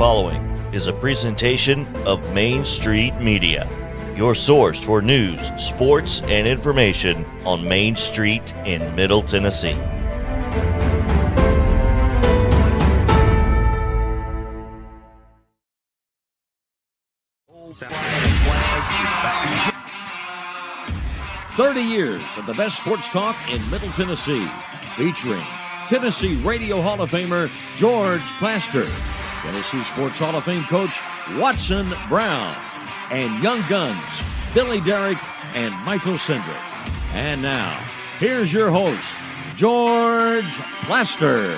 following is a presentation of Main Street Media, your source for news, sports, and information on Main Street in Middle Tennessee. "30 years of the best sports talk in Middle Tennessee," featuring Tennessee Radio Hall of Famer George Plaster, Tennessee Sports Hall of Fame coach Watson Brown, and Young Guns Billy Derrick and Michael Sindrick. And now, here's your host, George Plaster.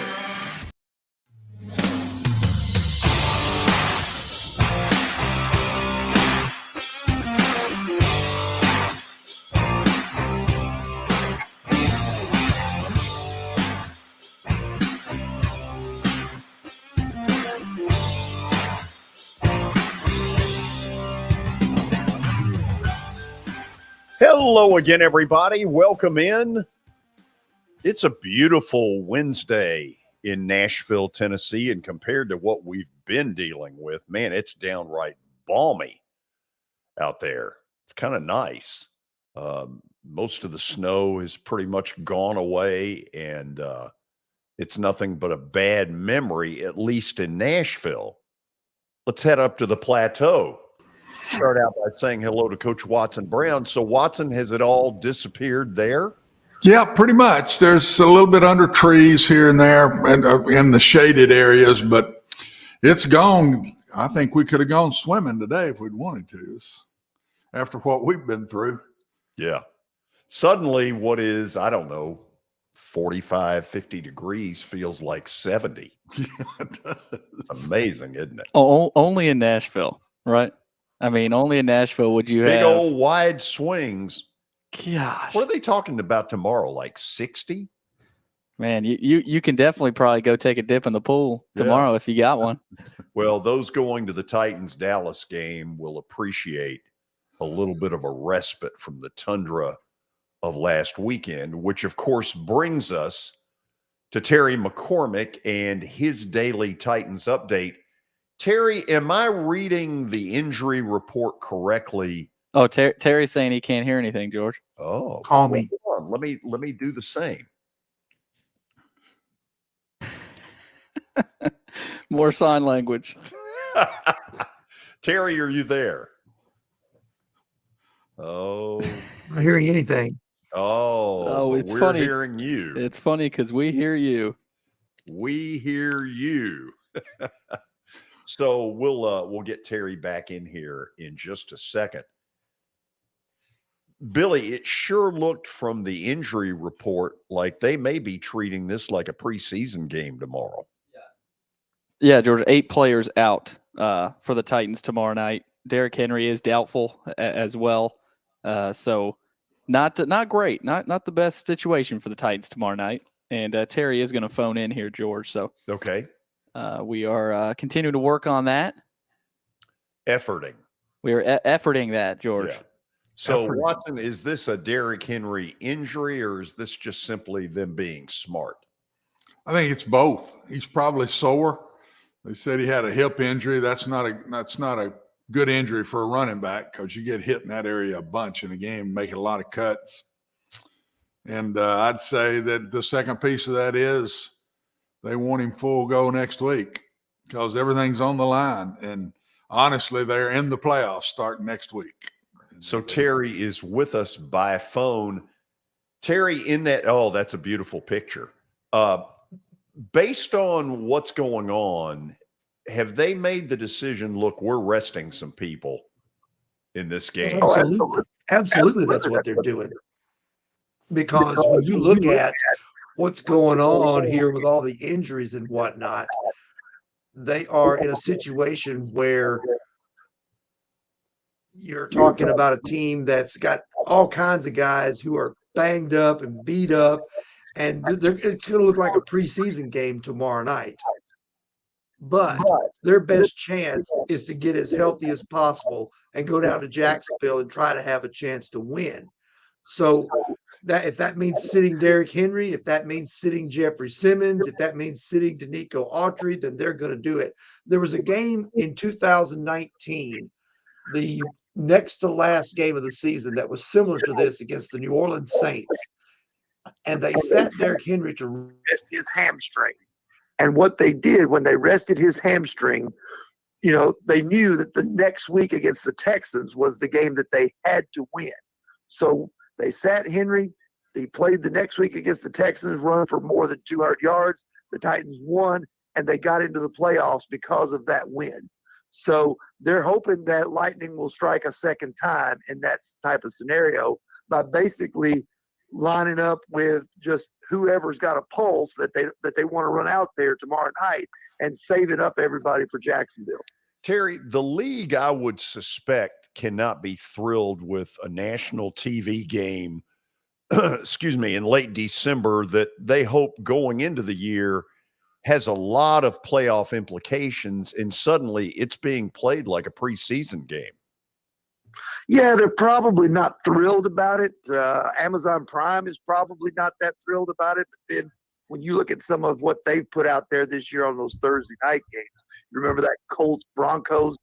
Hello again, everybody. Welcome in. It's a beautiful Wednesday in Nashville, Tennessee, and compared to what we've been dealing with, man, it's downright balmy out there. It's kind of nice. Most of the snow has pretty much gone away, and it's nothing but a bad memory, at least in Nashville. Let's head up to the plateau. Start out by saying hello to Coach Watson Brown. So, Watson, has it all disappeared there? Yeah, pretty much. There's a little bit under trees here and there and in the shaded areas, but it's gone. I think we could have gone swimming today if we'd wanted to, after what we've been through. Yeah. Suddenly, what is, I don't know, 45, 50 degrees feels like 70. Yeah, it does. It's amazing, isn't it? Oh, only in Nashville, right? I mean, only in Nashville would you Big have old wide swings. Gosh, What are they talking about tomorrow? Like 60? man, you can definitely probably go take a dip in the pool tomorrow if you got one. Well, those going to the Titans-Dallas game will appreciate a little bit of a respite from the tundra of last weekend, which, of course, brings us to Terry McCormick and his daily Titans update. Terry, am I reading the injury report correctly? Oh, Terry's saying he can't hear anything, George. Oh, Call me. hold on. Let me do the same. More sign language. Terry, are you there? Oh, Not hearing anything. oh, it's we're funny. hearing you. It's funny because we hear you. We hear you. So we'll get Terry back in here in just a second. Billy, it sure looked from the injury report like they may be treating this like a preseason game tomorrow. Yeah, George, 8 players out for the Titans tomorrow night. Derrick Henry is doubtful as well. So not great. Not the best situation for the Titans tomorrow night. And Terry is going to phone in here, George. So Okay. we are continuing to work on that. Efforting. We are efforting that, George. Yeah. So, Efforting. Watson, is this a Derrick Henry injury, or is this just simply them being smart? I think it's both. He's probably sore. They said he had a hip injury. That's not a good injury for a running back because you get hit in that area a bunch in a game, making a lot of cuts. And I'd say that the second piece of that is they want him full go next week because everything's on the line. And honestly, they're in the playoffs starting next week. So Terry is with us by phone. Terry, in that, that's a beautiful picture. Based on what's going on, have they made the decision, look, we're resting some people in this game? Absolutely, that's what they're doing. Because when you look at what's going on here with all the injuries and whatnot, they are in a situation where you're talking about a team that's got all kinds of guys who are banged up and beat up, and it's going to look like a preseason game tomorrow night. But their best chance is to get as healthy as possible and go down to Jacksonville and try to have a chance to win. So if that means sitting Derrick Henry, if that means sitting Jeffrey Simmons, if that means sitting Danico Autry, then they're going to do it. There was a game in 2019, the next to last game of the season, that was similar to this against the New Orleans Saints. And they sat Derrick Henry to rest his hamstring. And what they did when they rested his hamstring, they knew that the next week against the Texans was the game that they had to win. So they sat Henry. He played the next week against the Texans, run for more than 200 yards. The Titans won, and they got into the playoffs because of that win. So they're hoping that lightning will strike a second time in that type of scenario by basically lining up with just whoever's got a pulse that they want to run out there tomorrow night and saving up everybody for Jacksonville. Terry, the league, I would suspect, cannot be thrilled with a national TV game, in late December that they hope going into the year has a lot of playoff implications, and suddenly it's being played like a preseason game. Yeah, they're probably not thrilled about it. Amazon Prime is probably not that thrilled about it. But then when you look at some of what they've put out there this year on those Thursday night games, you remember that Colts Broncos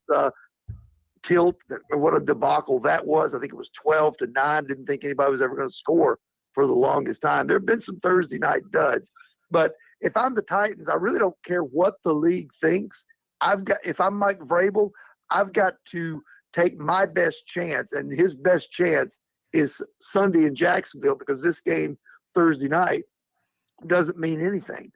tilt, what a debacle that was. I think it was 12-9. Didn't think anybody was ever going to score for the longest time. There have been some Thursday night duds. But if I'm the Titans, I really don't care what the league thinks. If I'm Mike Vrabel, I've got to take my best chance, and his best chance is Sunday in Jacksonville, because this game Thursday night doesn't mean anything.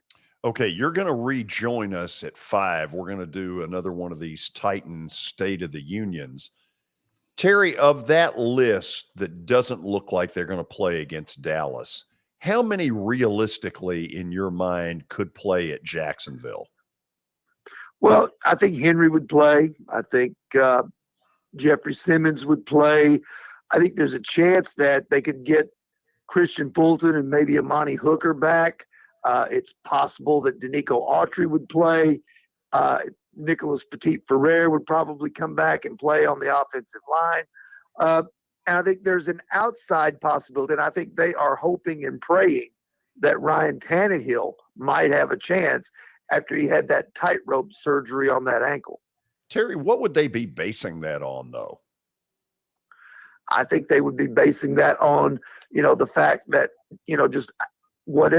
Okay, you're going to rejoin us at 5. We're going to do another one of these Titans State of the Unions. Terry, of that list that doesn't look like they're going to play against Dallas, how many realistically in your mind could play at Jacksonville? Well, I think Henry would play. I think Jeffrey Simmons would play. I think there's a chance that they could get Christian Fulton and maybe Amani Hooker back. It's possible that Danico Autry would play. Nicholas Petit-Ferrer would probably come back and play on the offensive line. And I think there's an outside possibility, and I think they are hoping and praying that Ryan Tannehill might have a chance after he had that tightrope surgery on that ankle. Terry, what would they be basing that on, though? I think they would be basing that on, the fact that, just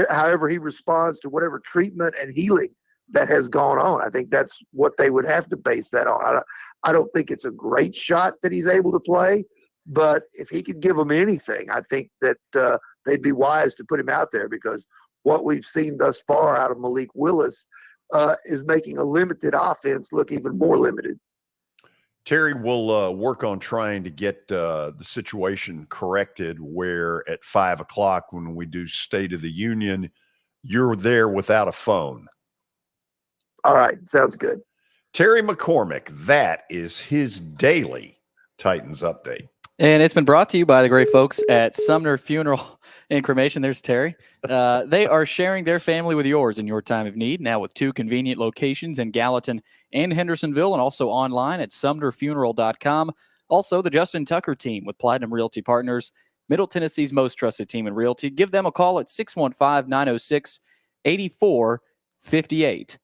however he responds to whatever treatment and healing that has gone on. I think that's what they would have to base that on. I don't think it's a great shot that he's able to play, but if he could give them anything, I think that they'd be wise to put him out there, because what we've seen thus far out of Malik Willis is making a limited offense look even more limited. Terry, we'll work on trying to get the situation corrected where at 5 o'clock when we do State of the Union, you're there without a phone. All right. Sounds good. Terry McCormick, that is his daily Titans update. And it's been brought to you by the great folks at Sumner Funeral and Cremation. There's Terry. They are sharing their family with yours in your time of need, now with 2 convenient locations in Gallatin and Hendersonville, and also online at sumnerfuneral.com. Also, the Justin Tucker team with Platinum Realty Partners, Middle Tennessee's most trusted team in realty. Give them a call at 615-906-8458.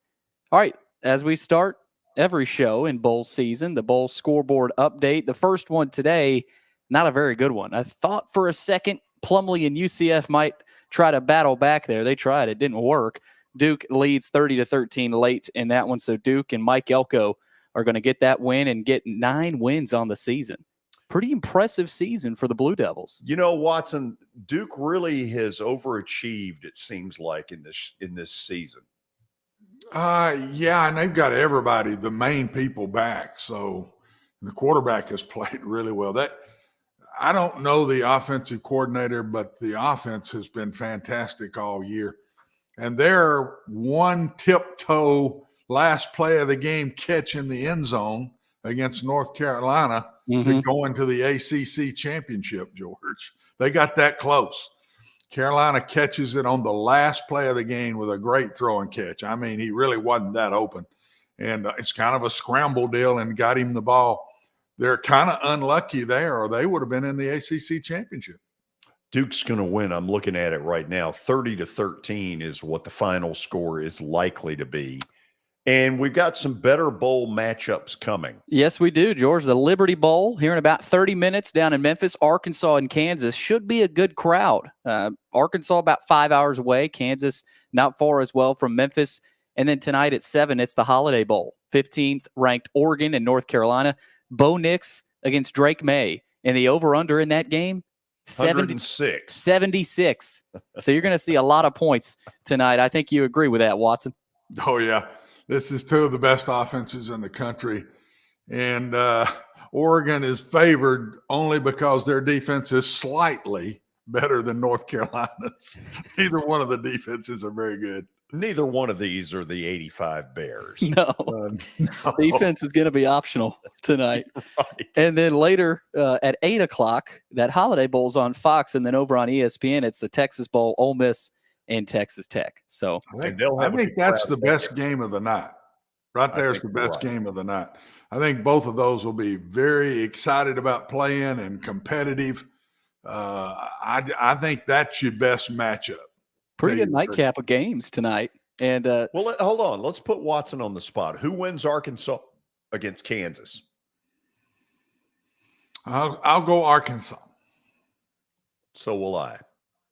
All right, as we start every show in bowl season, the bowl scoreboard update. The first one today, not a very good one. I thought for a second Plumlee and UCF might try to battle back there. They tried. It didn't work. Duke leads 30-13 late in that one, so Duke and Mike Elko are going to get that win and get 9 wins on the season. Pretty impressive season for the Blue Devils. Watson, Duke really has overachieved, it seems like, in this season. Yeah, and they've got everybody, the main people, back. So the quarterback has played really well. I don't know the offensive coordinator, but the offense has been fantastic all year. And their one tiptoe last play of the game catch in the end zone against North Carolina to go into the ACC championship, George. They got that close. Carolina catches it on the last play of the game with a great throw and catch. I mean, he really wasn't that open. And it's kind of a scramble deal and got him the ball. They're kind of unlucky there, or they would have been in the ACC championship. Duke's going to win. I'm looking at it right now. 30-13 is what the final score is likely to be. And we've got some better bowl matchups coming. Yes, we do, George. The Liberty Bowl here in about 30 minutes down in Memphis. Arkansas and Kansas should be a good crowd. Arkansas about 5 hours away. Kansas not far as well from Memphis. And then tonight at 7, it's the Holiday Bowl. 15th ranked Oregon and North Carolina. Bo Nix against Drake May. And the over-under in that game, 106. 76. So you're going to see a lot of points tonight. I think you agree with that, Watson. Oh, yeah. This is two of the best offenses in the country. And Oregon is favored only because their defense is slightly better than North Carolina's. Neither one of the defenses are very good. Neither one of these are the 85 Bears. No. No. Defense is going to be optional tonight. Right. And then later at 8 o'clock, that Holiday Bowl's on Fox. And then over on ESPN, it's the Texas Bowl, Ole Miss, and Texas Tech. So I think that's the best game of the night. Right there's the best game of the night. I think both of those will be very excited about playing and competitive. I think that's your best matchup. pretty good nightcap of games tonight. And well, hold on. Let's put Watson on the spot. Who wins Arkansas against Kansas? I'll go Arkansas. So will I.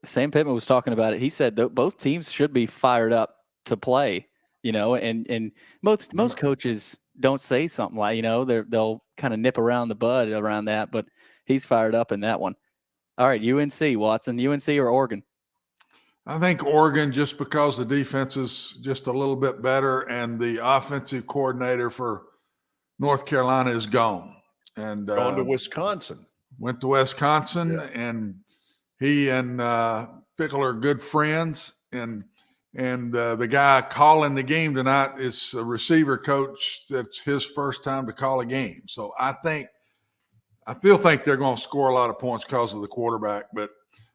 Sam Pittman was talking about it. He said that both teams should be fired up to play, you know, and most coaches don't say something like, you know, they'll kind of nip around the bud around that, but he's fired up in that one. All right, UNC, Watson, UNC or Oregon? I think Oregon, just because the defense is just a little bit better and the offensive coordinator for North Carolina is gone. And gone to Wisconsin. Went to Wisconsin, and he and Fickle are good friends. And the guy calling the game tonight is a receiver coach that's his first time to call a game. So I still think they're going to score a lot of points because of the quarterback, but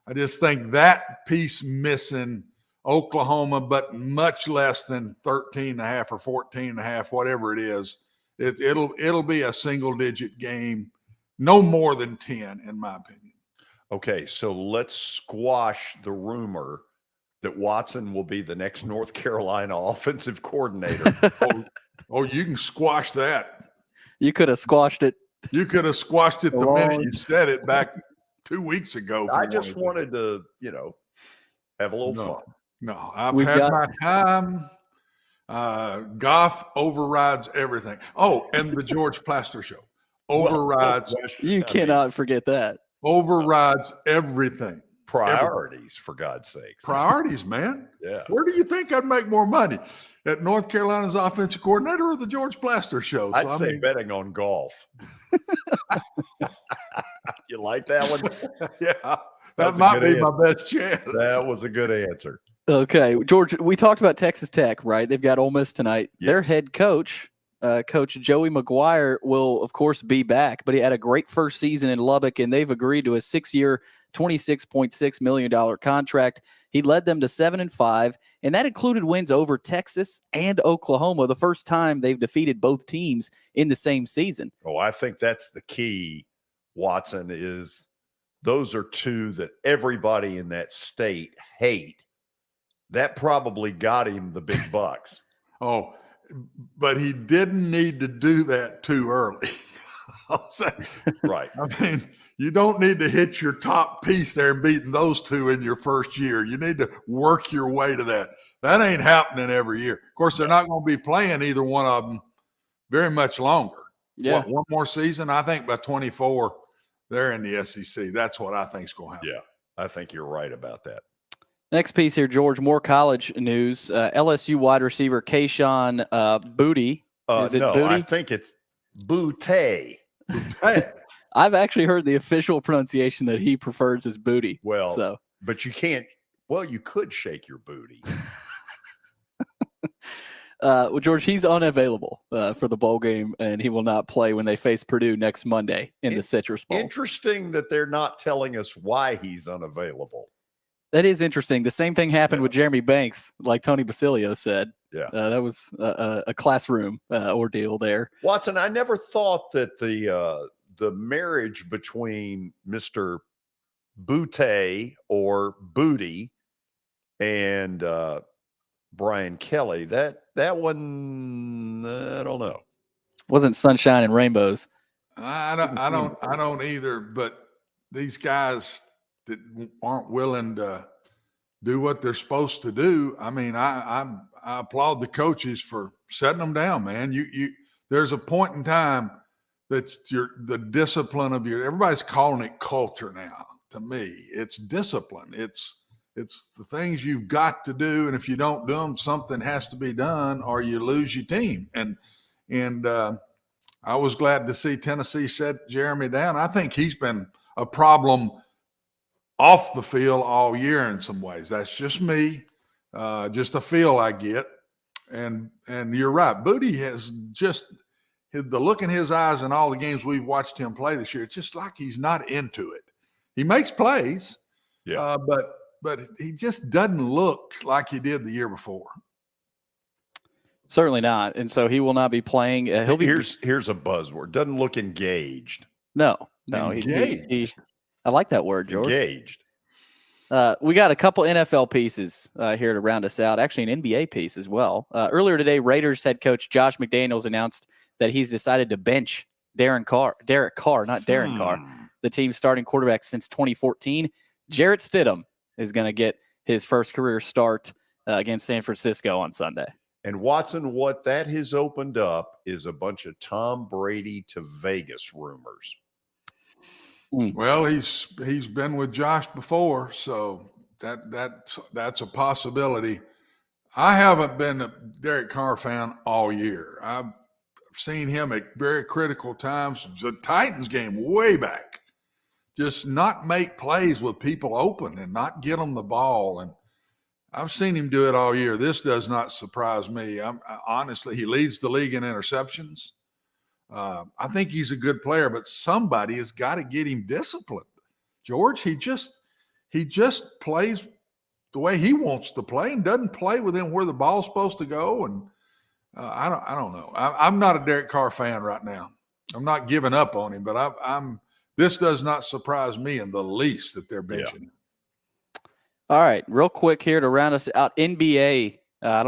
I just think that piece missing Oklahoma, but much less than 13.5 or 14.5, whatever it is. It'll be a single-digit game, no more than 10, in my opinion. Okay, so let's squash the rumor that Watson will be the next North Carolina offensive coordinator. You can squash that. You could have squashed it. You could have squashed it the minute you said it back 2 weeks ago. I just wanted to, have a little fun. No, I've had my time. Goff overrides everything. Oh, and the George Plaster show overrides. You cannot forget that. Overrides everything. Priorities, for God's sakes. Priorities, man. Yeah. Where do you think I'd make more money? At North Carolina's offensive coordinator or the George Plaster show? So, I'd say betting on golf. You like that one? Yeah. That might be my best chance. That was a good answer. Okay, George, we talked about Texas Tech, right? They've got Ole Miss tonight. Yes. Their head coach, Coach Joey McGuire, will, of course, be back, but he had a great first season in Lubbock, and they've agreed to a 6-year, $26.6 million contract. He led them to 7-5, and that included wins over Texas and Oklahoma, the first time they've defeated both teams in the same season. Oh, I think that's the key, Watson, is those are two that everybody in that state hate. That probably got him the big bucks. Oh, but he didn't need to do that too early. I'll say. Right. I mean, you don't need to hit your top piece there and beating those two in your first year. You need to work your way to that. That ain't happening every year. Of course, they're not going to be playing either one of them very much longer. Yeah. One more season? I think by 24, they're in the SEC. That's what I think is going to happen. Yeah, I think you're right about that. Next piece here, George, more college news. LSU wide receiver Kayshon Boutte. Is it Boutte? I think it's Boutte. I've actually heard the official pronunciation that he prefers is Boutte. Well, but you can't. Well, you could shake your booty. Well, George, he's unavailable for the bowl game, and he will not play when they face Purdue next Monday in the Citrus Bowl. Interesting that they're not telling us why he's unavailable. That is interesting. The same thing happened with Jeremy Banks, like Tony Basilio said. Yeah, that was a classroom ordeal there. Watson, I never thought that the marriage between Mr. Butte or Booty and Brian Kelly. That one, I don't know. Wasn't sunshine and rainbows. I don't either. But these guys that aren't willing to do what they're supposed to do. I mean, I applaud the coaches for setting them down, man. There's a point in time that the discipline of everybody's calling it culture now. To me, it's discipline. It's the things you've got to do, and if you don't do them, something has to be done, or you lose your team. And I was glad to see Tennessee set Jeremy down. I think he's been a problem off the field all year in some ways. That's just me, just a feel I get. And you're right. Booty has just the look in his eyes in all the games we've watched him play this year. It's just like he's not into it. He makes plays, but he just doesn't look like he did the year before. Certainly not. And so he will not be playing. He'll be. Here's a buzzword. Doesn't look engaged. No. Engaged. I like that word, George. Engaged. We got a couple NFL pieces here to round us out. Actually, an NBA piece as well. Earlier today, Raiders head coach Josh McDaniels announced that he's decided to bench Derek Carr, not Darren Carr, the team's starting quarterback since 2014. Jarrett Stidham is going to get his first career start against San Francisco on Sunday. And Watson, what that has opened up is a bunch of Tom Brady to Vegas rumors. Well, he's been with Josh before, so that's a possibility. I haven't been a Derek Carr fan all year. I've seen him at very critical times. The Titans game way back, just not make plays with people open and not get them the ball. And I've seen him do it all year. This does not surprise me. Honestly, he leads the league in interceptions. I think he's a good player, but somebody has got to get him disciplined. George, he just plays the way he wants to play and doesn't play within where the ball's supposed to go. And I don't know. I'm not a Derek Carr fan right now. I'm not giving up on him, but this does not surprise me in the least that they're benching him. All right, real quick here to round us out. NBA.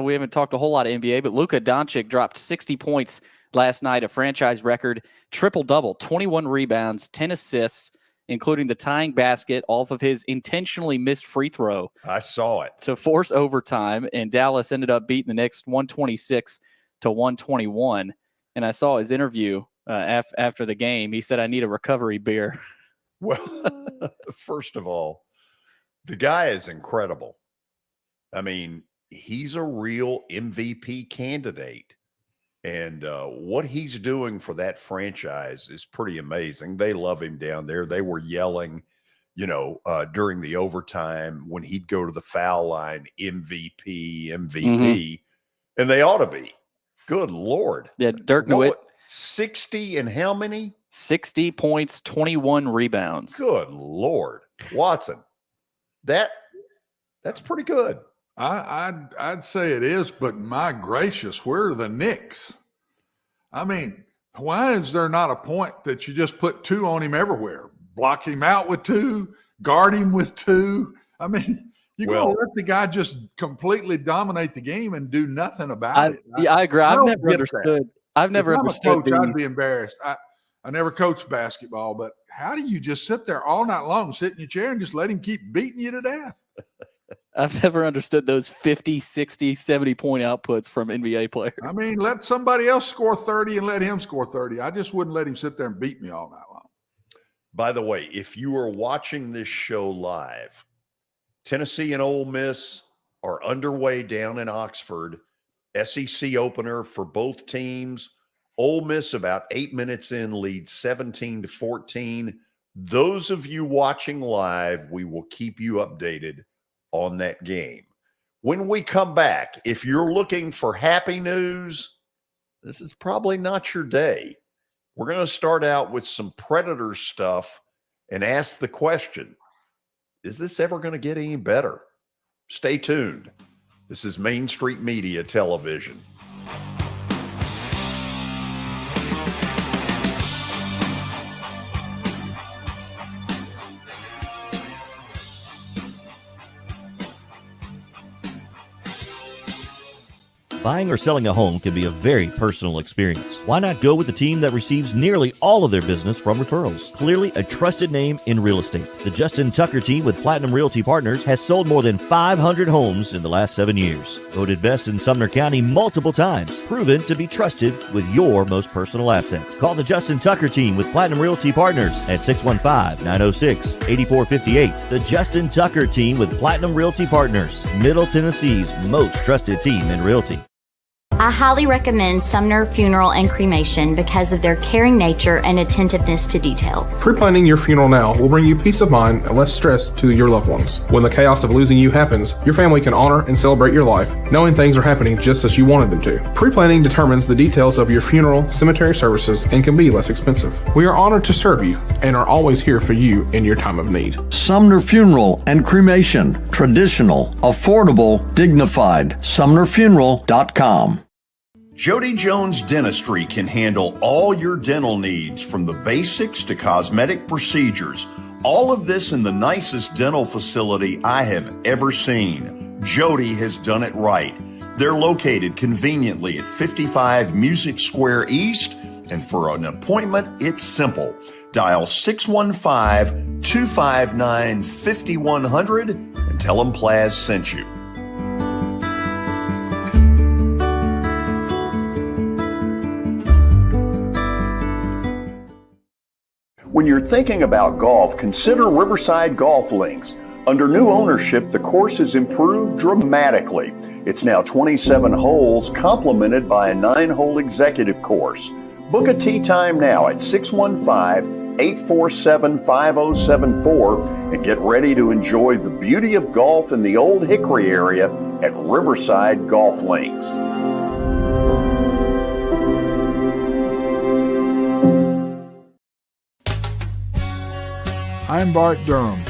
We haven't talked a whole lot of NBA, but Luka Doncic dropped 60 points last night, a franchise record, triple-double, 21 rebounds, 10 assists, including the tying basket off of his intentionally missed free throw. I saw it. To force overtime, and Dallas ended up beating the Knicks 126-121. And I saw his interview after the game. He said, "I need a recovery beer." Well, first of all, the guy is incredible. I mean, he's a real MVP candidate. And what he's doing for that franchise is pretty amazing. They love him down there. They were yelling, during the overtime when he'd go to the foul line, MVP. And they ought to be. Good Lord. Yeah, Dirk Nowitzki. 60 and how many? 60 points, 21 rebounds. Good Lord. Watson, that's pretty good. I'd say it is, but my gracious, where are the Knicks? I mean, why is there not a point that you just put two on him everywhere? Block him out with two, guard him with two. I mean, you're going to let the guy just completely dominate the game and do nothing about it. Yeah, I agree. I've never understood. I've never understood. Coach, I'd be embarrassed. I never coached basketball, but how do you just sit there all night long, sit in your chair and just let him keep beating you to death? I've never understood those 50, 60, 70-point outputs from NBA players. I mean, let somebody else score 30 and let him score 30. I just wouldn't let him sit there and beat me all night long. By the way, if you are watching this show live, Tennessee and Ole Miss are underway down in Oxford. SEC opener for both teams. Ole Miss about 8 minutes in leads 17-14. Those of you watching live, we will keep you updated on that game. When we come back, if you're looking for happy news, this is probably not your day. We're going to start out with some Predator stuff and ask the question, is this ever going to get any better? Stay tuned. This is Main Street Media Television. Buying or selling a home can be a very personal experience. Why not go with the team that receives nearly all of their business from referrals? Clearly a trusted name in real estate. The Justin Tucker team with Platinum Realty Partners has sold more than 500 homes in the last 7 years. Voted best in Sumner County multiple times. Proven to be trusted with your most personal assets. Call the Justin Tucker team with Platinum Realty Partners at 615-906-8458. The Justin Tucker team with Platinum Realty Partners, Middle Tennessee's most trusted team in realty. I highly recommend Sumner Funeral and Cremation because of their caring nature and attentiveness to detail. Pre-planning your funeral now will bring you peace of mind and less stress to your loved ones. When the chaos of losing you happens, your family can honor and celebrate your life, knowing things are happening just as you wanted them to. Pre-planning determines the details of your funeral, cemetery services, and can be less expensive. We are honored to serve you and are always here for you in your time of need. Sumner Funeral and Cremation. Traditional, affordable, dignified. SumnerFuneral.com. Jody Jones Dentistry can handle all your dental needs, from the basics to cosmetic procedures. All of this in the nicest dental facility I have ever seen. Jody has done it right. They're located conveniently at 55 Music Square East, and for an appointment, it's simple. Dial 615-259-5100 and tell them Plaz sent you. When you're thinking about golf, consider Riverside Golf Links. Under new ownership, the course has improved dramatically. It's now 27 holes, complemented by a 9-hole executive course. Book a tee time now at 615-847-5074 and get ready to enjoy the beauty of golf in the Old Hickory area at Riverside Golf Links. I'm Bart Durham.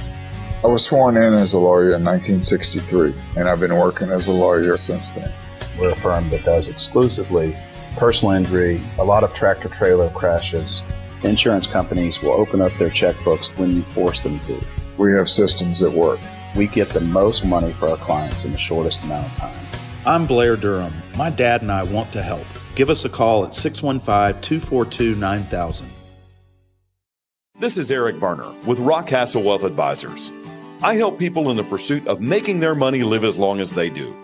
I was sworn in as a lawyer in 1963, and I've been working as a lawyer since then. We're a firm that does exclusively personal injury, a lot of tractor-trailer crashes. Insurance companies will open up their checkbooks when you force them to. We have systems that work. We get the most money for our clients in the shortest amount of time. I'm Blair Durham. My dad and I want to help. Give us a call at 615-242-9000. This is Eric Berner with Rockcastle Wealth Advisors. I help people in the pursuit of making their money live as long as they do.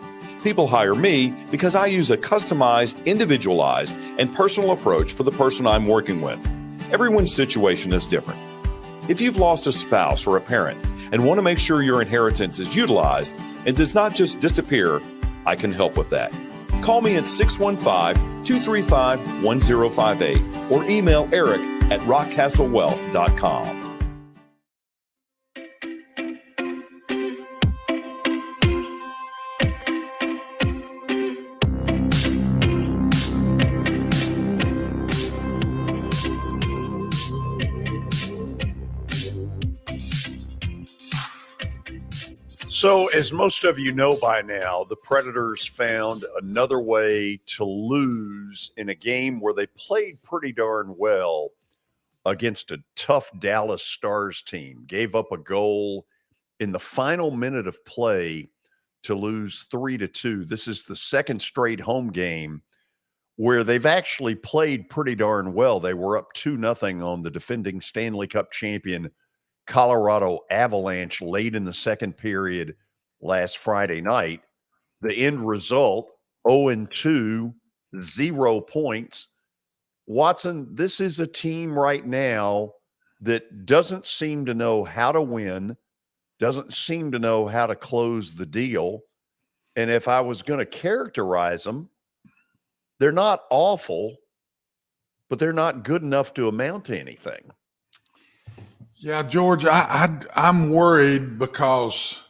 People hire me because I use a customized, individualized, and personal approach for the person I'm working with. Everyone's situation is different. If you've lost a spouse or a parent and want to make sure your inheritance is utilized and does not just disappear, I can help with that. Call me at 615-235-1058 or email Eric at rockcastlewealth.com. So, as most of you know by now, the Predators found another way to lose in a game where they played pretty darn well against a tough Dallas Stars team. Gave up a goal in the final minute of play to lose 3-2. This is the second straight home game where they've actually played pretty darn well. They were up 2-0 on the defending Stanley Cup champion Colorado Avalanche late in the second period last Friday night. The end result, 0-2, 0 points. Watson, this is a team right now that doesn't seem to know how to win, doesn't seem to know how to close the deal. And if I was going to characterize them, they're not awful, but they're not good enough to amount to anything. Yeah, George, I'm worried because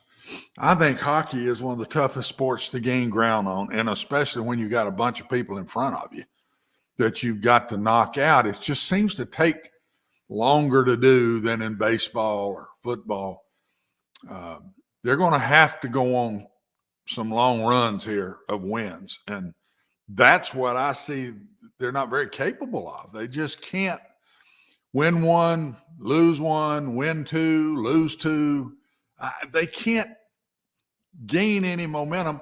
I think hockey is one of the toughest sports to gain ground on, and especially when you got a bunch of people in front of you that you've got to knock out. It just seems to take longer to do than in baseball or football. They're going to have to go on some long runs here of wins, and that's what I see they're not very capable of. They just can't win one, lose one, win two, lose two. They can't gain any momentum.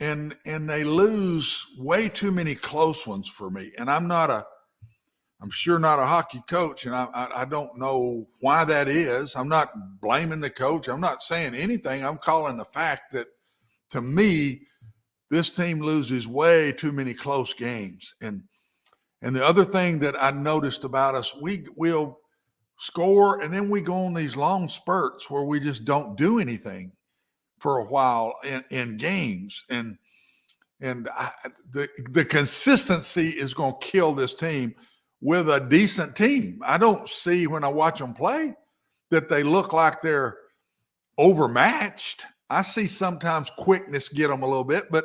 and they lose way too many close ones for me. And I'm sure not a hockey coach, and I don't know why that is. I'm not blaming the coach. I'm not saying anything. I'm calling the fact that, to me, this team loses way too many close games. And the other thing that I noticed about us, we'll score, and then we go on these long spurts where we just don't do anything for a while in games. And the consistency is going to kill this team with a decent team. I don't see, when I watch them play, that they look like they're overmatched. I see sometimes quickness get them a little bit, but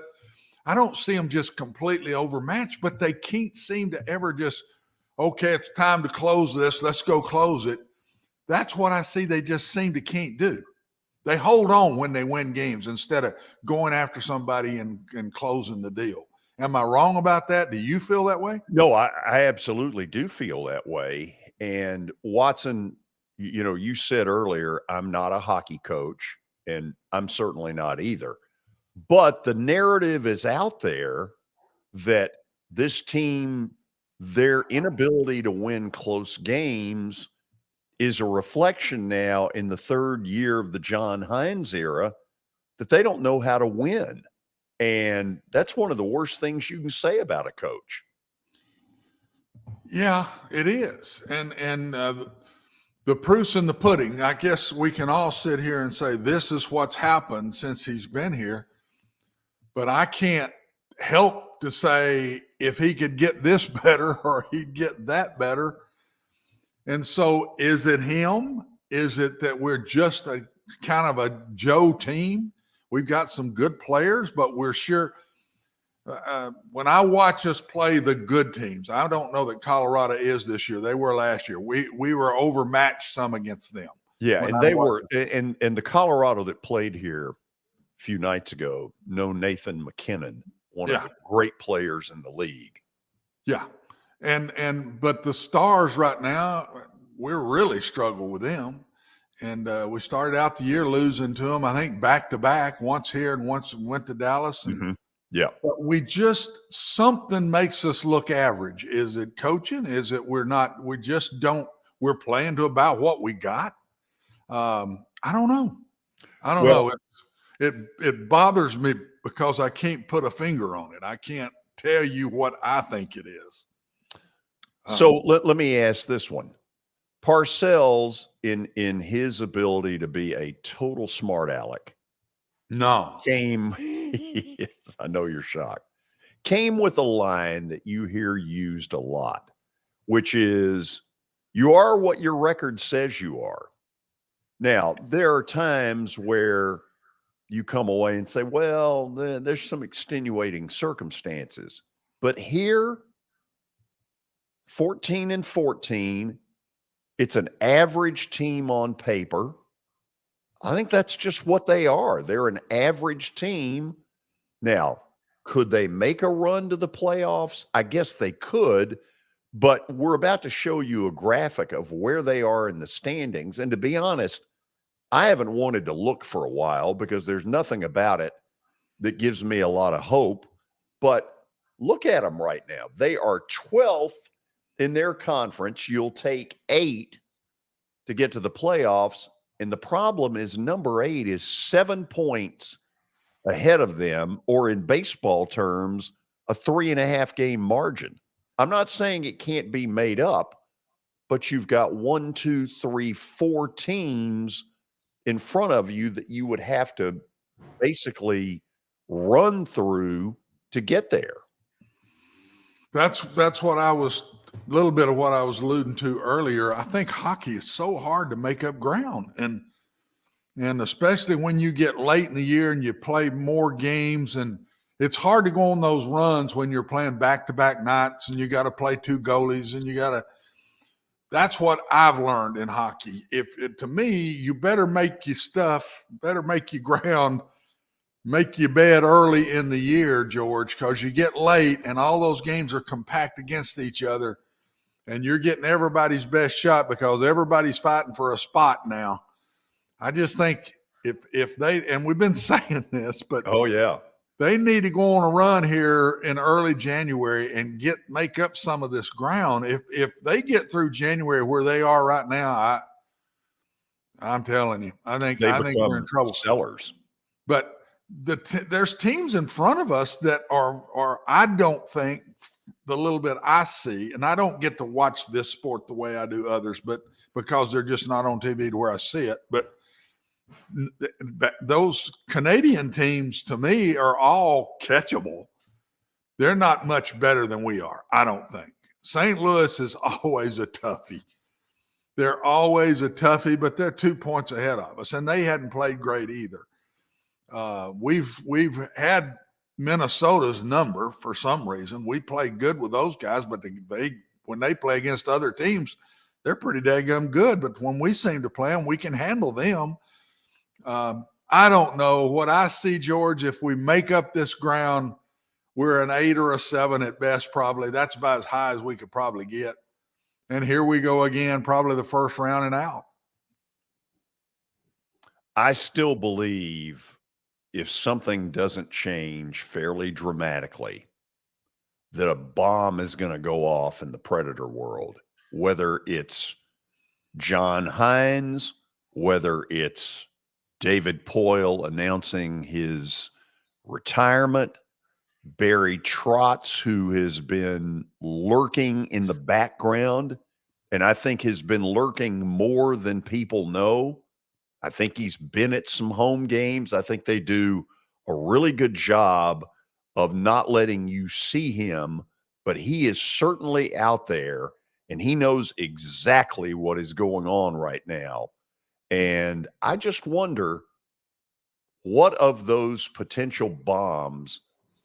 I don't see them just completely overmatched. But they can't seem to ever just, okay, it's time to close this, let's go close it. That's what I see they just seem to can't do. They hold on when they win games instead of going after somebody and closing the deal. Am I wrong about that? Do you feel that way? No, I absolutely do feel that way. And Watson, you said earlier, I'm not a hockey coach, and I'm certainly not either. But the narrative is out there that this team, their inability to win close games is a reflection now in the third year of the John Hines era that they don't know how to win. And that's one of the worst things you can say about a coach. Yeah, it is. And the proof's in the pudding. I guess we can all sit here and say this is what's happened since he's been here. But I can't help to say if he could get this better or he'd get that better. And so is it him? Is it that we're just a kind of a Joe team? We've got some good players, but we're sure when I watch us play the good teams, I don't know that Colorado is this year. They were last year. We were overmatched some against them. Yeah, and they were, and the Colorado that played here a few nights ago, no Nathan McKinnon, one of the great players in the league. Yeah. But the Stars right now, we're really struggle with them. And we started out the year losing to them, I think, back-to-back, once here and once went to Dallas. And, yeah. But something makes us look average. Is it coaching? Is it we're playing to about what we got? I don't know. I don't know. It bothers me because I can't put a finger on it. I can't tell you what I think it is. So let me ask this one. Parcells, in his ability to be a total smart aleck, came I know you're shocked, came with a line that you hear used a lot, which is, you are what your record says you are. Now, there are times where you come away and say, well, there's some extenuating circumstances. But here, 14-14, it's an average team on paper. I think that's just what they are. They're an average team. Now, could they make a run to the playoffs? I guess they could, but we're about to show you a graphic of where they are in the standings. And to be honest, I haven't wanted to look for a while because there's nothing about it that gives me a lot of hope. But look at them right now. They are 12th in their conference. You'll take 8 to get to the playoffs. And the problem is number 8 is 7 points ahead of them, or in baseball terms, a 3.5 game margin. I'm not saying it can't be made up, but you've got 1, 2, 3, 4 teams in front of you that you would have to basically run through to get there. That's what I was – a little bit of what I was alluding to earlier. I think hockey is so hard to make up ground. And especially when you get late in the year and you play more games, and it's hard to go on those runs when you're playing back-to-back nights and you got to play 2 goalies and you got to – that's what I've learned in hockey. To me, you better make your stuff, better make your ground, make your bed early in the year, George, because you get late and all those games are compact against each other and you're getting everybody's best shot because everybody's fighting for a spot now. I just think if they – and we've been saying this, but oh, yeah. They need to go on a run here in early January and make up some of this ground. If they get through January where they are right now, I'm telling you, I think we're in trouble. Sellers. But there's teams in front of us that are I don't think the little bit I see, and I don't get to watch this sport the way I do others, but because they're just not on TV to where I see it. But those Canadian teams to me are all catchable. They're not much better than we are, I don't think. St. Louis is always a toughie. They're always a toughie, but they're 2 points ahead of us, and they hadn't played great either. We've had Minnesota's number for some reason. We play good with those guys, but when they play against other teams, they're pretty daggum good. But when we seem to play them, we can handle them. I don't know what I see, George. If we make up this ground, we're an 8 or a 7 at best, probably. That's about as high as we could probably get. And here we go again, probably the first round and out. I still believe if something doesn't change fairly dramatically, that a bomb is going to go off in the Predator world, whether it's John Hines, whether it's David Poyle announcing his retirement, Barry Trotz, who has been lurking in the background, and I think has been lurking more than people know. I think he's been at some home games. I think they do a really good job of not letting you see him, but he is certainly out there, and he knows exactly what is going on right now. And I just wonder what of those potential bombs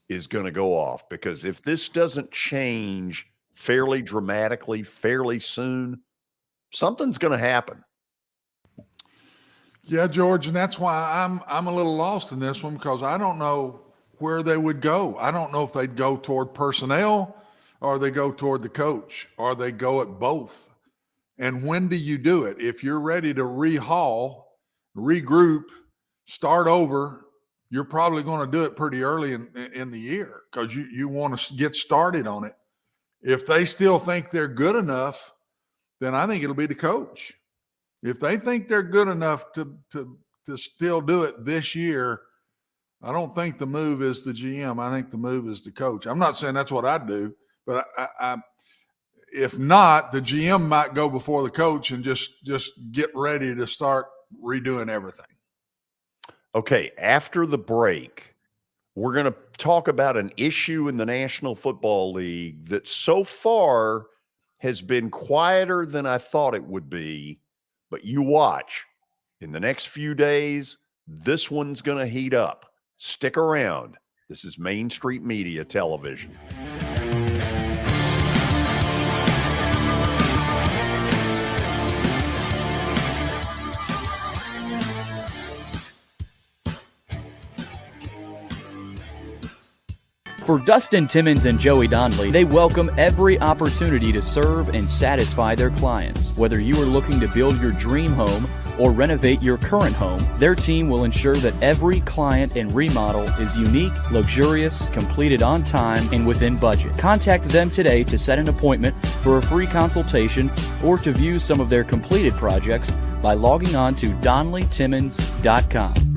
is going to go off, because if this doesn't change fairly dramatically, fairly soon, something's going to happen. Yeah, George, and that's why I'm a little lost in this one, because I don't know where they would go. I don't know if they'd go toward personnel or they go toward the coach or they go at both. And when do you do it? If you're ready to rehaul, regroup, start over, you're probably going to do it pretty early in the year, because you want to get started on it. If they still think they're good enough, then I think it'll be the coach. If they think they're good enough to still do it this year, I don't think the move is the GM. I think the move is the coach. I'm not saying that's what I'd do, but if not, the GM might go before the coach and just get ready to start redoing everything. Okay, after the break, we're going to talk about an issue in the National Football League that so far has been quieter than I thought it would be. But you watch, in the next few days, this one's going to heat up. Stick around. This is Main Street Media Television. For Dustin Timmons and Joey Donnelly, they welcome every opportunity to serve and satisfy their clients. Whether you are looking to build your dream home or renovate your current home, their team will ensure that every client and remodel is unique, luxurious, completed on time, and within budget. Contact them today to set an appointment for a free consultation or to view some of their completed projects by logging on to DonnellyTimmons.com.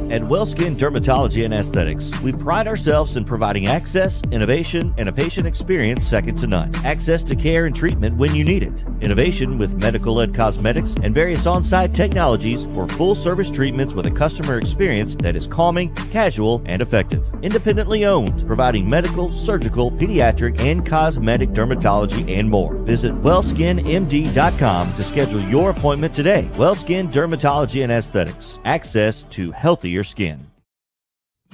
At WellSkin Dermatology and Aesthetics, we pride ourselves in providing access, innovation, and a patient experience second to none. Access to care and treatment when you need it. Innovation with medical-led cosmetics and various on-site technologies for full-service treatments with a customer experience that is calming, casual, and effective. Independently owned, providing medical, surgical, pediatric, and cosmetic dermatology and more. Visit WellSkinMD.com to schedule your appointment today. WellSkin Dermatology and Aesthetics. Access to healthier skin.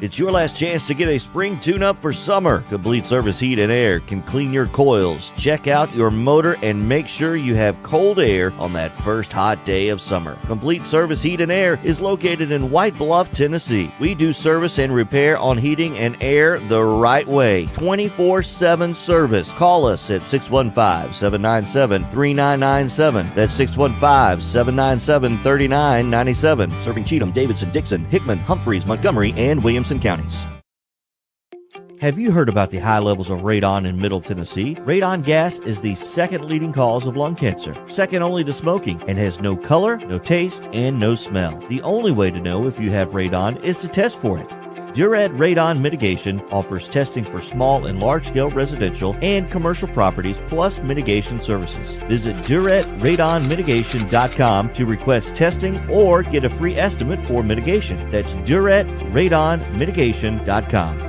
It's your last chance to get a spring tune-up for summer. Complete Service Heat and Air can clean your coils, check out your motor, and make sure you have cold air on that first hot day of summer. Complete Service Heat and Air is located in White Bluff, Tennessee. We do service and repair on heating and air the right way. 24/7 service. Call us at 615-797-3997. That's 615-797-3997. Serving Cheatham, Davidson, Dixon, Hickman, Humphreys, Montgomery, and Williamson counties. Have you heard about the high levels of radon in Middle Tennessee? Radon gas is the second leading cause of lung cancer, second only to smoking, and has no color, no taste, and no smell. The only way to know if you have radon is to test for it. Duret Radon Mitigation offers testing for small and large-scale residential and commercial properties, plus mitigation services. Visit DuretRadonMitigation.com to request testing or get a free estimate for mitigation. That's DuretRadonMitigation.com.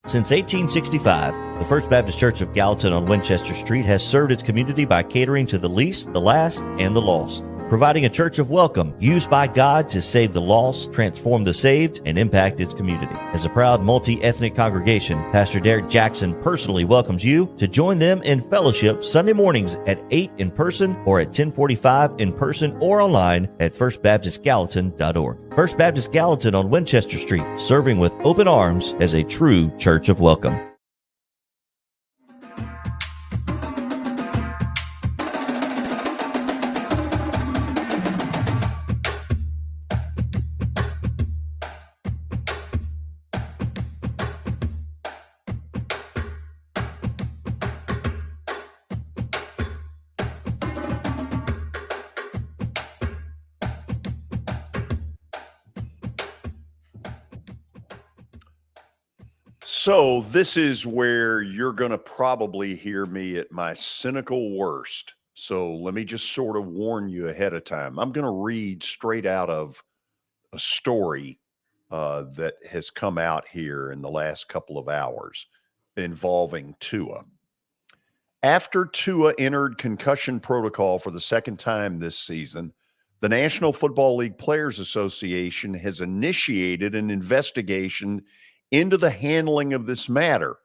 Since 1865, the First Baptist Church of Gallatin on Winchester Street has served its community by catering to the least, the last, and the lost, providing a church of welcome used by God to save the lost, transform the saved, and impact its community. As a proud multi-ethnic congregation, Pastor Derek Jackson personally welcomes you to join them in fellowship Sunday mornings at 8 in person or at 1045 in person or online at firstbaptistgallatin.org. First Baptist Gallatin on Winchester Street, serving with open arms as a true church of welcome. So this is where you're going to probably hear me at my cynical worst. So let me just sort of warn you ahead of time. I'm going to read straight out of a story that has come out here in the last couple of hours involving Tua. After Tua entered concussion protocol for the second time this season, the National Football League Players Association has initiated an investigation into the handling of this matter,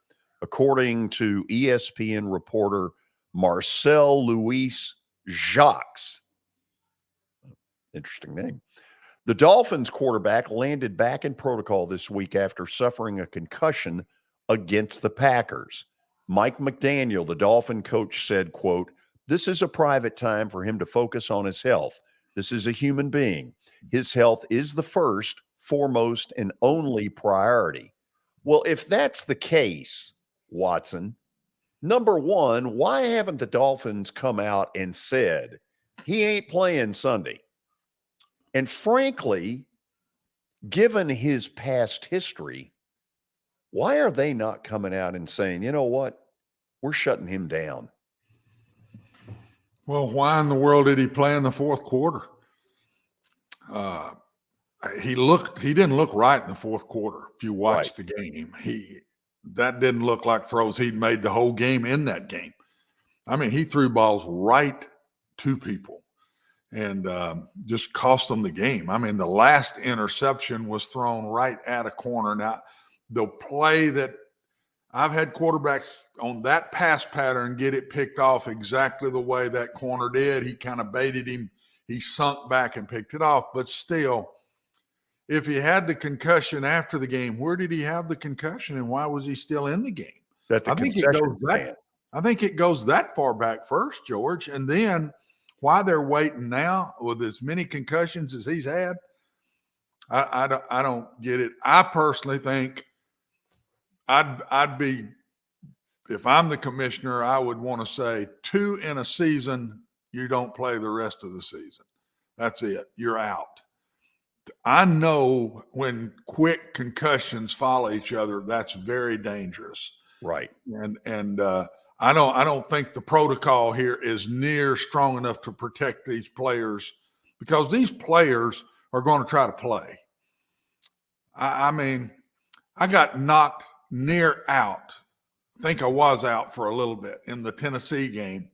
according to ESPN reporter Marcel Louis Jacques. Interesting name. The Dolphins quarterback landed back in protocol this week after suffering a concussion against the Packers. Mike McDaniel, the Dolphin coach, said, quote, "This is a private time for him to focus on his health. This is a human being. His health is the first, foremost, and only priority." Well, if that's the case, Watson, number one, why haven't the Dolphins come out and said he ain't playing Sunday? And frankly, given his past history, why are they not coming out and saying, you know what, we're shutting him down? Well, why in the world did he play in the fourth quarter? He didn't look right in the fourth quarter. If you watch the game, that didn't look like throws he'd made the whole game in that game. I mean, he threw balls right to people and just cost them the game. I mean, the last interception was thrown right at a corner. Now, the play that I've had quarterbacks on that pass pattern get it picked off exactly the way that corner did. He kind of baited him. He sunk back and picked it off. But still, if he had the concussion after the game, where did he have the concussion and why was he still in the game? I think it goes that far back first, George. And then why they're waiting now with as many concussions as he's had, I don't get it. I personally think I'd be, if I'm the commissioner, I would want to say 2 in a season, you don't play the rest of the season. That's it. You're out. I know when quick concussions follow each other, that's very dangerous. Right. And I don't think the protocol here is near strong enough to protect these players, because these players are going to try to play. I mean, I got knocked near out. I think I was out for a little bit in the Tennessee game.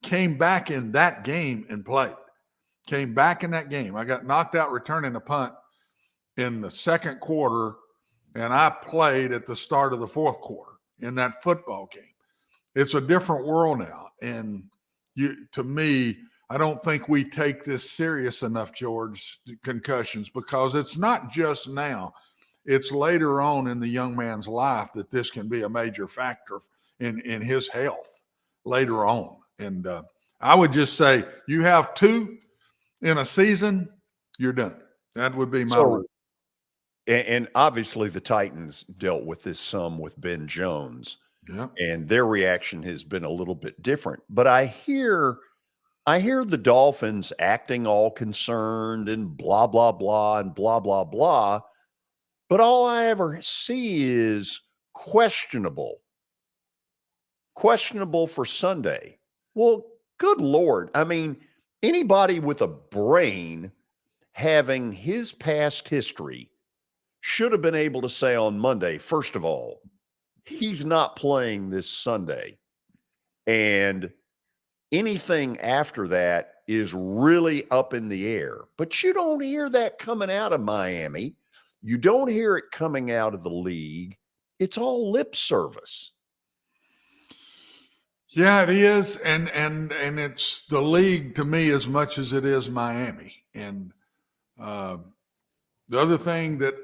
Came back in that game and played. Came back in that game. I got knocked out returning a punt in the second quarter, and I played at the start of the fourth quarter in that football game. It's a different world now. And to me, I don't think we take this serious enough, George, concussions, because it's not just now. It's later on in the young man's life that this can be a major factor in his health later on. And I would just say you have 2 in a season, you're done. That would be my rule. And obviously the Titans dealt with this some with Ben Jones. Yeah. And their reaction has been a little bit different. But I hear the Dolphins acting all concerned and blah, blah, blah, and blah, blah, blah. But all I ever see is questionable. Questionable for Sunday. Well, good Lord. I mean, anybody with a brain having his past history should have been able to say on Monday, first of all, he's not playing this Sunday. And anything after that is really up in the air. But you don't hear that coming out of Miami. You don't hear it coming out of the league. It's all lip service. Yeah, it is. And it's the league to me as much as it is Miami. And the other thing that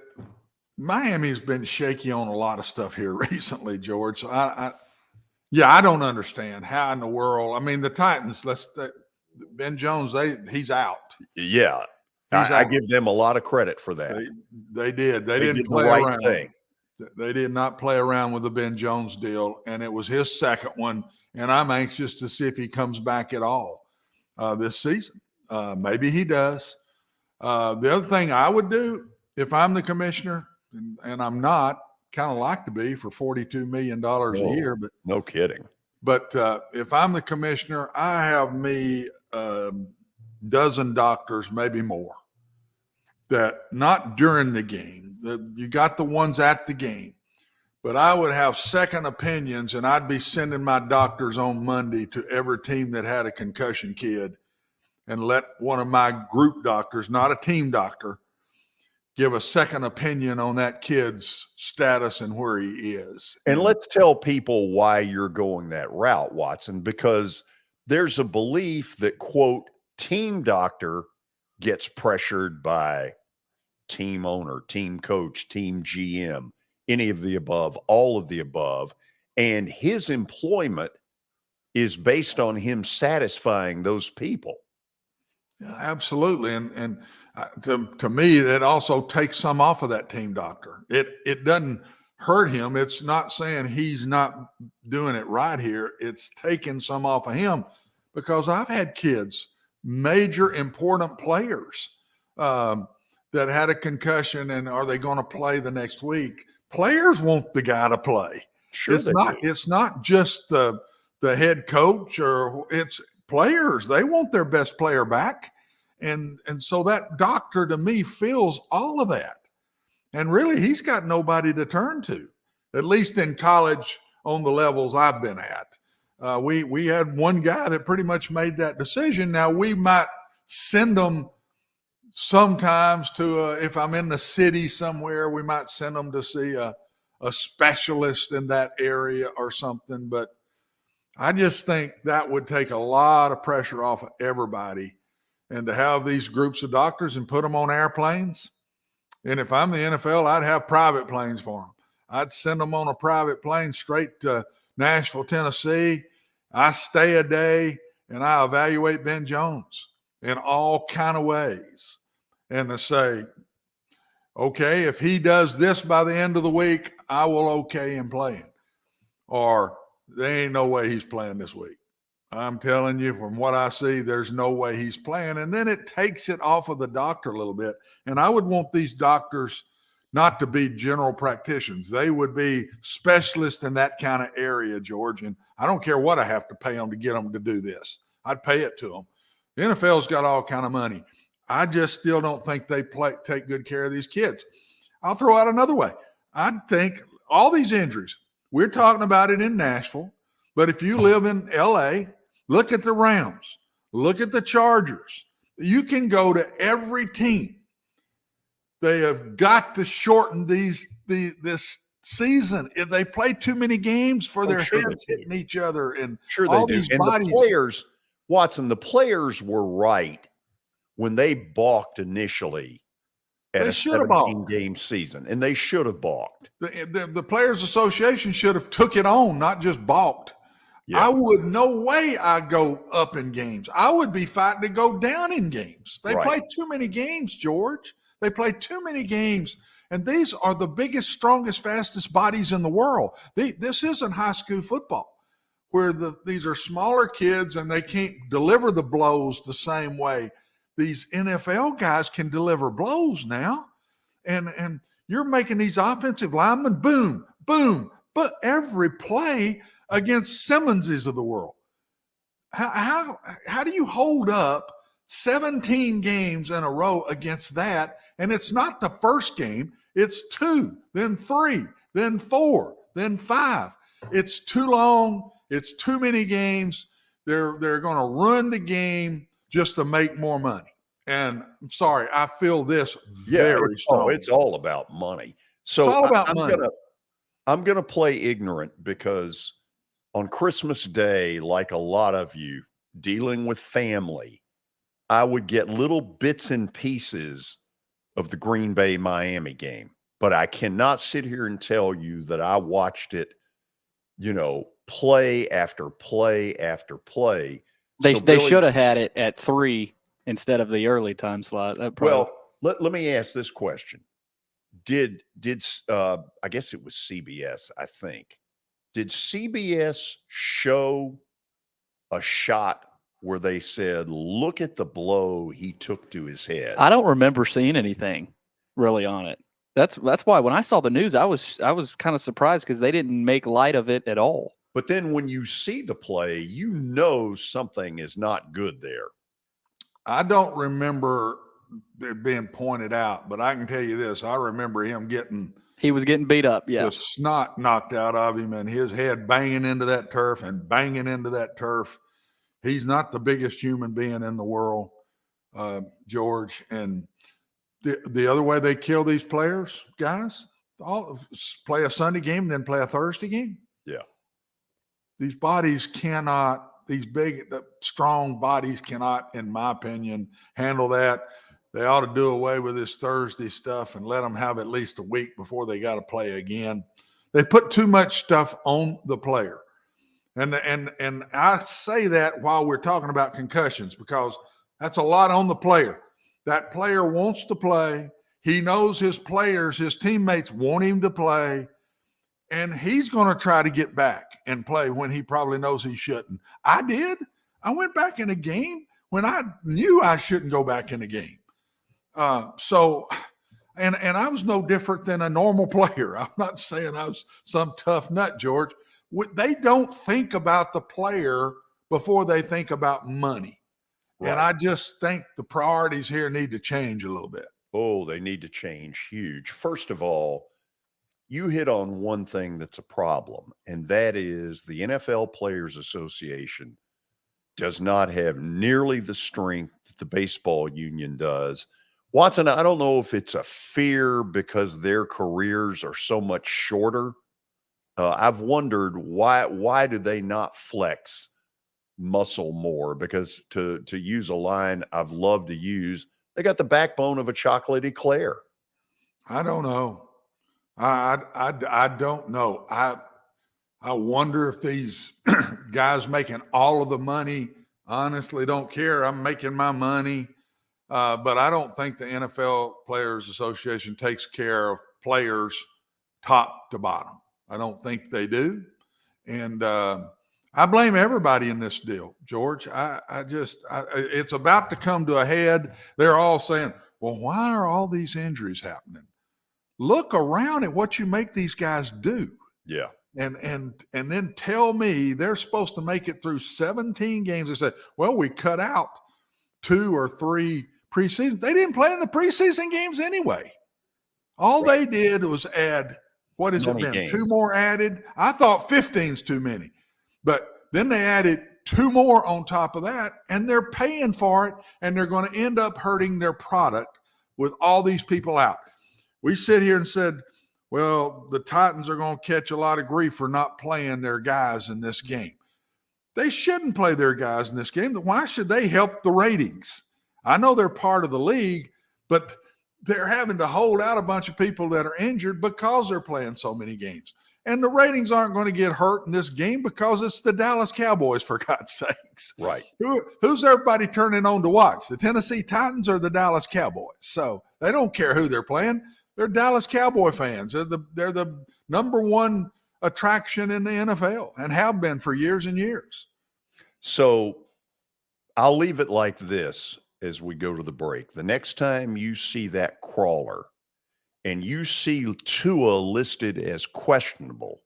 Miami's been shaky on a lot of stuff here recently, George. So I don't understand how in the world. I mean, the Titans, Ben Jones, he's out. Yeah. I give them a lot of credit for that. They did. They didn't play around. They did not play around with the Ben Jones deal, and it was his second one. And I'm anxious to see if he comes back at all this season. Maybe he does. The other thing I would do if I'm the commissioner, and I'm not, kind of like to be for $42 million a year, but no kidding. But if I'm the commissioner, I have me dozen doctors, maybe more, that not during the game. You got the ones at the game, but I would have second opinions, and I'd be sending my doctors on Monday to every team that had a concussion kid and let one of my group doctors, not a team doctor, give a second opinion on that kid's status and where he is. And let's tell people why you're going that route, Watson, because there's a belief that, quote, team doctor gets pressured by team owner, team coach, team GM, any of the above, all of the above. And his employment is based on him satisfying those people. Yeah, absolutely. And to me, that also takes some off of that team doctor. It doesn't hurt him. It's not saying he's not doing it right here. It's taking some off of him, because I've had kids, major important players that had a concussion, and are they going to play the next week? Players want the guy to play. Sure, it's not just the head coach, or it's players. They want their best player back. And so that doctor, to me, feels all of that. And really, he's got nobody to turn to, at least in college on the levels I've been at. We had one guy that pretty much made that decision. Now, we might send them sometimes to, if I'm in the city somewhere, we might send them to see a specialist in that area or something. But I just think that would take a lot of pressure off of everybody. And to have these groups of doctors and put them on airplanes. And if I'm the NFL, I'd have private planes for them. I'd send them on a private plane straight to Nashville, Tennessee. I stay a day and I evaluate Ben Jones in all kind of ways. And to say, okay, if he does this by the end of the week, I will okay him playing. Or there ain't no way he's playing this week. I'm telling you, from what I see, there's no way he's playing. And then it takes it off of the doctor a little bit. And I would want these doctors not to be general practitioners. They would be specialists in that kind of area, George. And I don't care what I have to pay them to get them to do this. I'd pay it to them. The NFL's got all kind of money. I just still don't think they take good care of these kids. I'll throw out another way. I think all these injuries, we're talking about it in Nashville, but if you live in L.A., look at the Rams, look at the Chargers. You can go to every team. They have got to shorten this season. If they play too many games for their heads hitting each other and all these bodies. The players, Watson, the players were right when they balked initially at a 17-game season, and they should have balked. The Players Association should have took it on, not just balked. Yeah. I would no way I go up in games. I would be fighting to go down in games. They play too many games, George. They play too many games. And these are the biggest, strongest, fastest bodies in the world. This isn't high school football where these are smaller kids and they can't deliver the blows the same way. These NFL guys can deliver blows now. And you're making these offensive linemen, boom, boom, but every play against Simmonses of the world. How do you hold up 17 games in a row against that? And it's not the first game. It's 2, then 3, then 4, then 5. It's too long. It's too many games. They're going to run the game just to make more money. And I'm sorry, I feel this very strong. It's all about money. So it's all about money. I'm going to play ignorant because on Christmas Day, like a lot of you dealing with family, I would get little bits and pieces of the Green Bay Miami game, but I cannot sit here and tell you that I watched it, play after play after play. They should have had it at 3 instead of the early time slot. Well, let me ask this question. Did I guess it was CBS, I think. Did CBS show a shot where they said, look at the blow he took to his head? I don't remember seeing anything really on it. That's why when I saw the news, I was kind of surprised because they didn't make light of it at all. But then when you see the play, you know something is not good there. I don't remember it being pointed out, but I can tell you this. I remember him he was getting beat up, yeah. The snot knocked out of him and his head banging into that turf and banging into that turf. He's not the biggest human being in the world, George. And the other way they kill these players, guys, play a Sunday game, then play a Thursday game. Yeah. These bodies cannot, strong bodies cannot, in my opinion, handle that. They ought to do away with this Thursday stuff and let them have at least a week before they got to play again. They put too much stuff on the player. And I say that while we're talking about concussions because that's a lot on the player. That player wants to play. He knows his teammates want him to play. And he's going to try to get back and play when he probably knows he shouldn't. I did. I went back in a game when I knew I shouldn't go back in the game. And I was no different than a normal player. I'm not saying I was some tough nut, George. They don't think about the player before they think about money. Right. And I just think the priorities here need to change a little bit. Oh, they need to change huge. First of all, you hit on one thing that's a problem, and that is the NFL Players Association does not have nearly the strength that the baseball union does. Watson, I don't know if it's a fear because their careers are so much shorter. I've wondered why do they not flex muscle more? Because to use a line I've loved to use, they got the backbone of a chocolate eclair. I don't know. I don't know. I wonder if these guys making all of the money honestly don't care. I'm making my money. But I don't think the NFL Players Association takes care of players top to bottom. I don't think they do. And I blame everybody in this deal, George. It's about to come to a head. They're all saying, well, why are all these injuries happening? Look around at what you make these guys do. Yeah. And then tell me they're supposed to make it through 17 games. They said, well, we cut out 2 or 3 preseason. They didn't play in the preseason games anyway. All they did was add, what has it been? Games. 2 more added. I thought 15's too many. But then they added 2 more on top of that, and they're paying for it, and they're going to end up hurting their product with all these people out. We sit here and said, well, the Titans are going to catch a lot of grief for not playing their guys in this game. They shouldn't play their guys in this game. Why should they help the ratings? I know they're part of the league, but they're having to hold out a bunch of people that are injured because they're playing so many games. And the ratings aren't going to get hurt in this game because it's the Dallas Cowboys, for God's sakes. Right. Who's everybody turning on to watch? The Tennessee Titans or the Dallas Cowboys? So they don't care who they're playing. They're Dallas Cowboy fans. They're the number one attraction in the NFL and have been for years and years. So I'll leave it like this as we go to the break. The next time you see that crawler and you see Tua listed as questionable,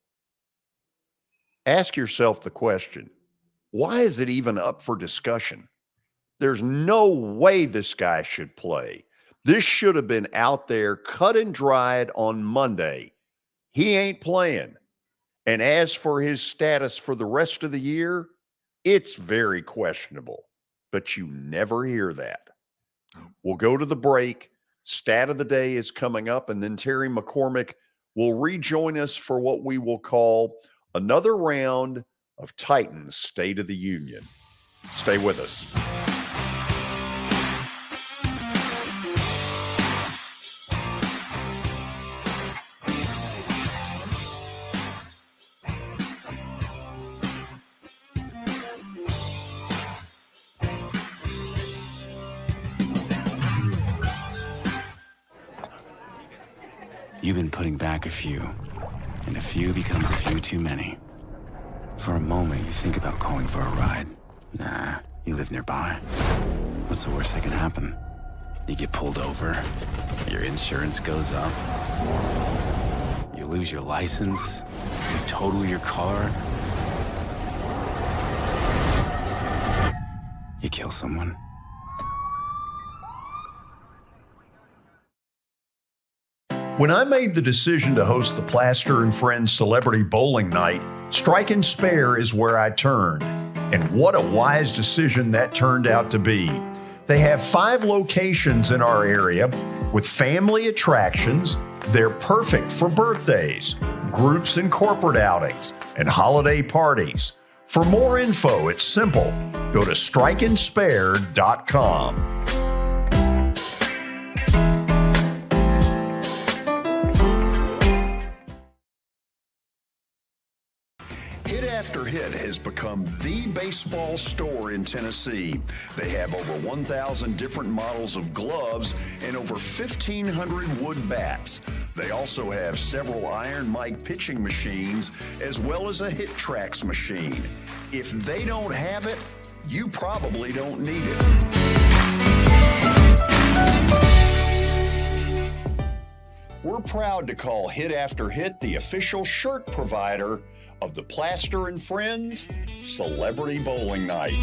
ask yourself the question, why is it even up for discussion? There's no way this guy should play. This should have been out there cut and dried on Monday. He ain't playing. And as for his status for the rest of the year, it's very questionable. But you never hear that. We'll go to the break. Stat of the day is coming up, and then Terry McCormick will rejoin us for what we will call another round of Titans State of the Union. Stay with us. You've been putting back a few, and a few becomes a few too many. For a moment, you think about calling for a ride. Nah, you live nearby. What's the worst that can happen? You get pulled over, your insurance goes up, you lose your license, you total your car, you kill someone. When I made the decision to host the Plaster and Friends Celebrity Bowling Night, Strike and Spare is where I turned. And what a wise decision that turned out to be. They have 5 locations in our area with family attractions. They're perfect for birthdays, groups and corporate outings, and holiday parties. For more info, it's simple. Go to strikeandspare.com. Hit After Hit has become the baseball store in Tennessee. They have over 1,000 different models of gloves and over 1,500 wood bats. They also have several Iron Mike pitching machines as well as a Hit Tracks machine. If they don't have it, you probably don't need it. We're proud to call Hit After Hit the official shirt provider of the Plaster and Friends Celebrity Bowling Night.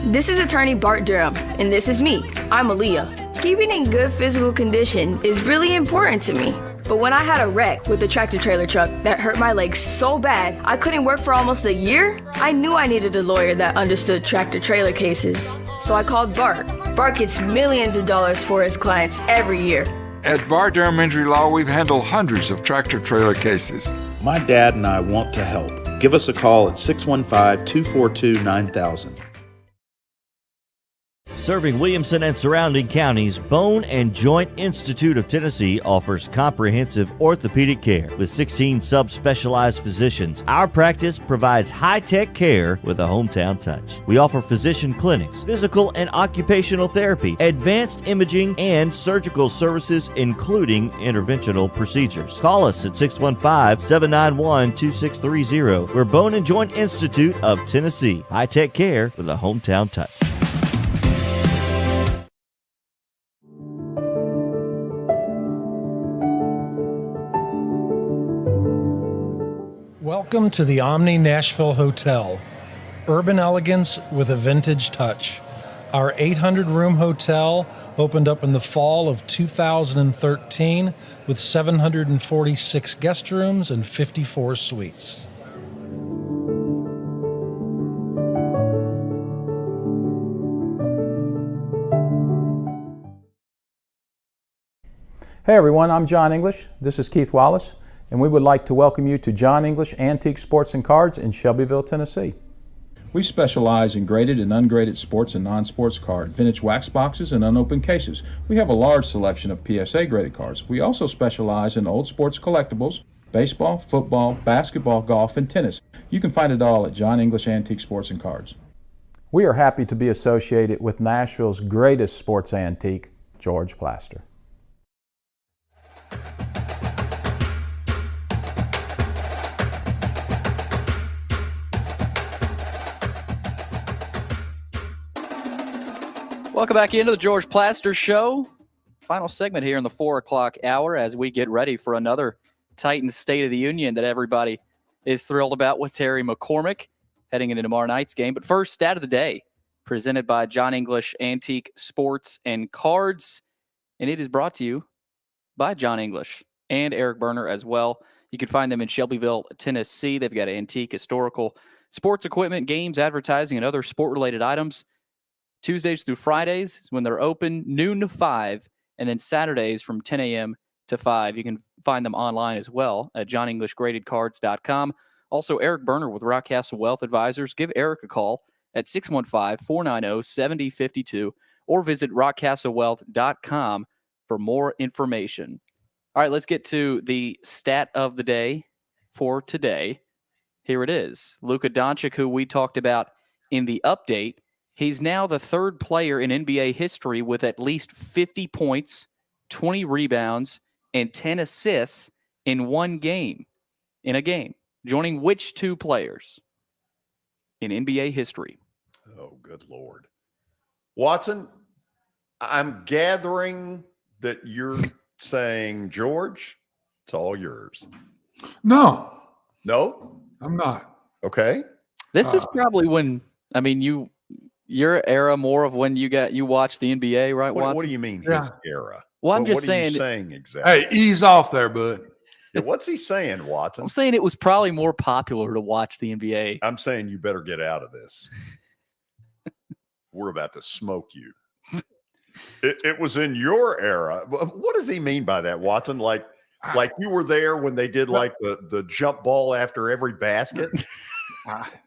This is attorney Bart Durham, and this is me. I'm Aaliyah. Keeping in good physical condition is really important to me. But when I had a wreck with a tractor trailer truck that hurt my legs so bad I couldn't work for almost a year, I knew I needed a lawyer that understood tractor trailer cases. So I called Bart. Bart gets millions of dollars for his clients every year. At Bart Durham Injury Law, we've handled hundreds of tractor trailer cases. My dad and I want to help. Give us a call at 615-242-9000. Serving Williamson and surrounding counties, Bone and Joint Institute of Tennessee offers comprehensive orthopedic care with 16 subspecialized physicians. Our practice provides high-tech care with a hometown touch. We offer physician clinics, physical and occupational therapy, advanced imaging, and surgical services, including interventional procedures. Call us at 615-791-2630. We're Bone and Joint Institute of Tennessee. High-tech care with a hometown touch. Welcome to the Omni Nashville Hotel. Urban elegance with a vintage touch. Our 800-room hotel opened up in the fall of 2013 with 746 guest rooms and 54 suites. Hey everyone, I'm John English. This is Keith Wallace, and we would like to welcome you to John English Antique Sports and Cards in Shelbyville, Tennessee. We specialize in graded and ungraded sports and non-sports card, vintage wax boxes, and unopened cases. We have a large selection of PSA graded cards. We also specialize in old sports collectibles, baseball, football, basketball, golf, and tennis. You can find it all at John English Antique Sports and Cards. We are happy to be associated with Nashville's greatest sports antique, George Plaster. Welcome back into the George Plaster Show. Final segment here in the 4 o'clock hour as we get ready for another Titans State of the Union that everybody is thrilled about with Terry McCormick heading into tomorrow night's game. But first, stat of the day, presented by John English Antique Sports and Cards. And it is brought to you by John English and Eric Berner as well. You can find them in Shelbyville, Tennessee. They've got antique, historical, sports equipment, games, advertising, and other sport-related items. Tuesdays through Fridays when they're open, noon to 5, and then Saturdays from 10 a.m. to 5. You can find them online as well at johnenglishgradedcards.com. Also, Eric Berner with Rockcastle Wealth Advisors. Give Eric a call at 615-490-7052 or visit rockcastlewealth.com for more information. All right, let's get to the stat of the day for today. Here it is. Luka Doncic, who we talked about in the update, he's now the third player in NBA history with at least 50 points, 20 rebounds, and 10 assists in one game, in a game. Joining which two players in NBA history? Oh, good Lord. Watson, I'm gathering that you're saying, George, it's all yours. No. No? I'm not. Okay. This is probably when, I mean, your era more of when you watched the NBA, right, Watson? What do you mean his era? Well, I'm just saying. saying. What are you saying exactly? Hey, ease off there, bud. Yeah, what's he saying, Watson? I'm saying it was probably more popular to watch the NBA. I'm saying you better get out of this. We're about to smoke you. It was in your era. What does he mean by that, Watson? Like you were there when they did like the jump ball after every basket?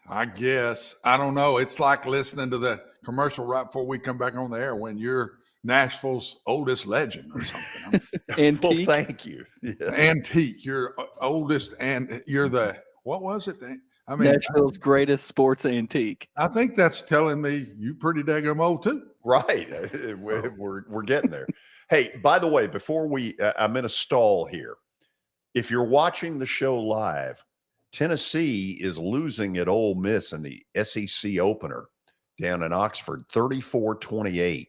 I guess. I don't know. It's like listening to the commercial right before we come back on the air when you're Nashville's oldest legend or something. Antique. Well, thank you. Yeah. Antique. You're oldest and you're the, what was it? I mean, Nashville's greatest sports antique. I think that's telling me you pretty daggum old too. Right. We're getting there. Hey, by the way, before I'm in a stall here. If you're watching the show live, Tennessee is losing at Ole Miss in the SEC opener down in Oxford, 34-28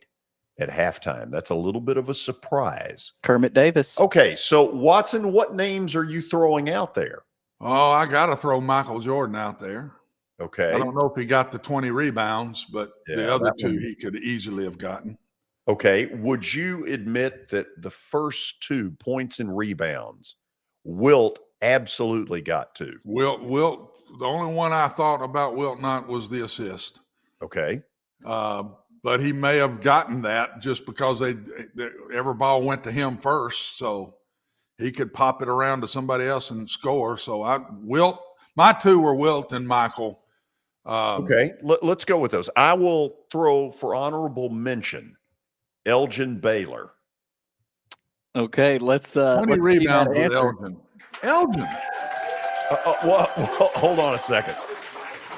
at halftime. That's a little bit of a surprise. Kermit Davis. Okay, so Watson, what names are you throwing out there? Oh, I got to throw Michael Jordan out there. Okay. I don't know if he got the 20 rebounds, but the other two he could easily have gotten. Okay. Would you admit that the first 2 points and rebounds, Wilt absolutely got to? Wilt, the only one I thought about Wilt not was the assist. Okay. But he may have gotten that just because every ball went to him first. So he could pop it around to somebody else and score. So Wilt, my two were Wilt and Michael. Okay, let's go with those. I will throw for honorable mention Elgin Baylor. Okay, let's 20 let's see that rebounds with answer. Elgin. Well, hold on a second.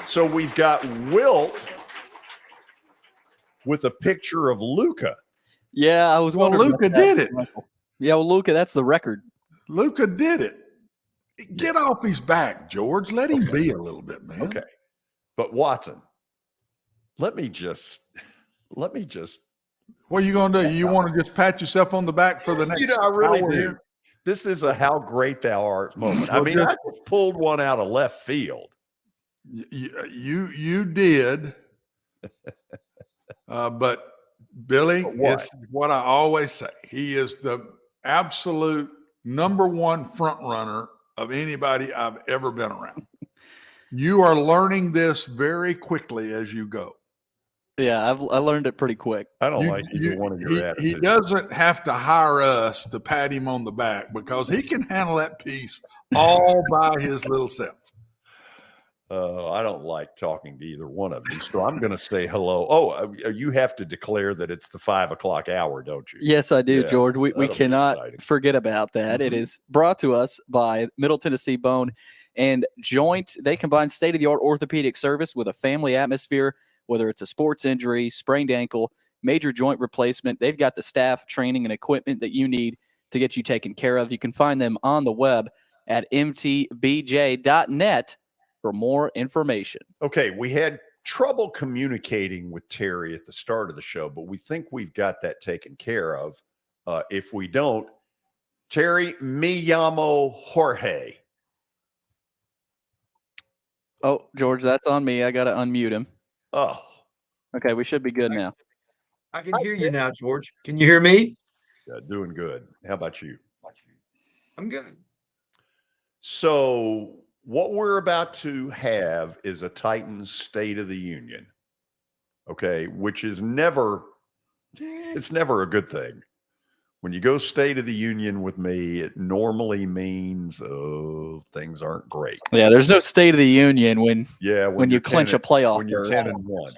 So we've got Wilt with a picture of Luka. Yeah, I was wondering. Luka did it. Yeah, well, Luka, that's the record. Luka did it. Get off his back, George. Let him be a little bit, man. Okay. But Watson, let me just. What are you going to do? You want to just pat yourself on the back for the next I really hour do. here? This is a how great thou art moment. I mean, I just pulled one out of left field. You did. But Billy, it's what I always say. He is the absolute number one front runner of anybody I've ever been around. You are learning this very quickly as you go. Yeah, I learned it pretty quick. I don't like either one of your attitudes. He doesn't have to hire us to pat him on the back because he can handle that piece all by his little self. I don't like talking to either one of you, so I'm going to say hello. Oh, you have to declare that it's the 5 o'clock hour, don't you? Yes, I do, Yeah, George. We that'll be cannot exciting. forget about that. It is brought to us by Middle Tennessee Bone and Joint. They combine state-of-the-art orthopedic service with a family atmosphere, whether it's a sports injury, sprained ankle, major joint replacement. They've got the staff, training, and equipment that you need to get you taken care of. You can find them on the web at mtbj.net for more information. Okay, we had trouble communicating with Terry at the start of the show, but we think we've got that taken care of. If we don't, Terry, me llamo Jorge. Oh, George, that's on me. I got to unmute him. Oh. Okay, we should be good now. I can hear you now, George. Can you hear me? Yeah, doing good. How about you? I'm good. So what we're about to have is a Titans State of the Union. Okay, which is never a good thing. When you go State of the Union with me, it normally means things aren't great. Yeah, there's no State of the Union when you clinch a playoff. When you're 10-1.